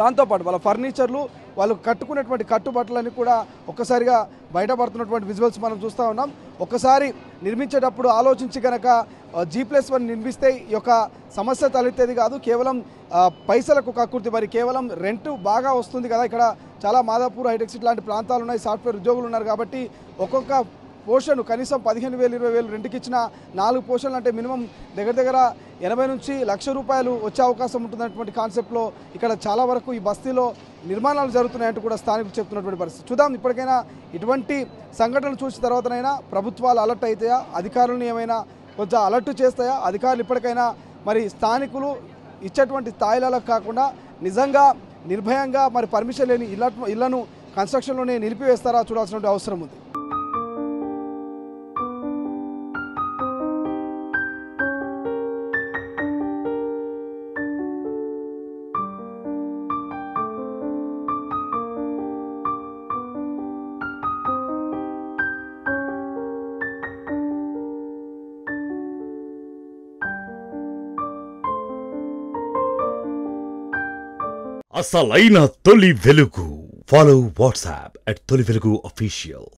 దాంతోపాటు వాళ్ళ ఫర్నిచర్లు, వాళ్ళు కట్టుకునేటువంటి కట్టుబట్టలన్నీ కూడా ఒక్కసారిగా బయటపడుతున్నటువంటి విజువల్స్ మనం చూస్తూ ఉన్నాం. ఒక్కసారి నిర్మించేటప్పుడు ఆలోచించి కనుక G+1 నిర్మిస్తే ఈ యొక్క సమస్య తలెత్తేది కాదు. కేవలం పైసలకు కక్కుర్తి, మరి కేవలం రెంట్ బాగా వస్తుంది కదా. ఇక్కడ చాలా మాదాపూర్, హైటెక్ సిటీ లాంటి ప్రాంతాలు ఉన్నాయి, సాఫ్ట్వేర్ ఉద్యోగులు ఉన్నారు కాబట్టి ఒక్కొక్క పోర్షన్ కనీసం 15,000, 20,000 రెంట్కి ఇచ్చిన 4 పోర్షన్లు అంటే మినిమం దగ్గర 80 నుంచి ₹1,00,000 వచ్చే అవకాశం ఉంటున్నటువంటి కాన్సెప్ట్లో ఇక్కడ చాలా వరకు ఈ బస్తీలో నిర్మాణాలు జరుగుతున్నాయంటూ కూడా స్థానికులు చెప్తున్నటువంటి పరిస్థితి. చూద్దాం, ఇప్పటికైనా ఇటువంటి సంఘటనలు చూసిన తర్వాతనైనా ప్రభుత్వాలు అలర్ట్ అవుతాయా, అధికారులను ఏమైనా కొంచెం అలర్ట్ చేస్తాయా, అధికారులు ఇప్పటికైనా మరి స్థానికులు ఇచ్చేటువంటి స్థాయిలకు కాకుండా నిజంగా నిర్భయంగా మరి పర్మిషన్ లేని ఇళ్లను కన్స్ట్రక్షన్లోనే నిలిపివేస్తారా చూడాల్సిన అవసరం ఉంది. అసలైన తొలి వెలుగు. ఫాలో వాట్సాప్ @తొలి వెలుగు official.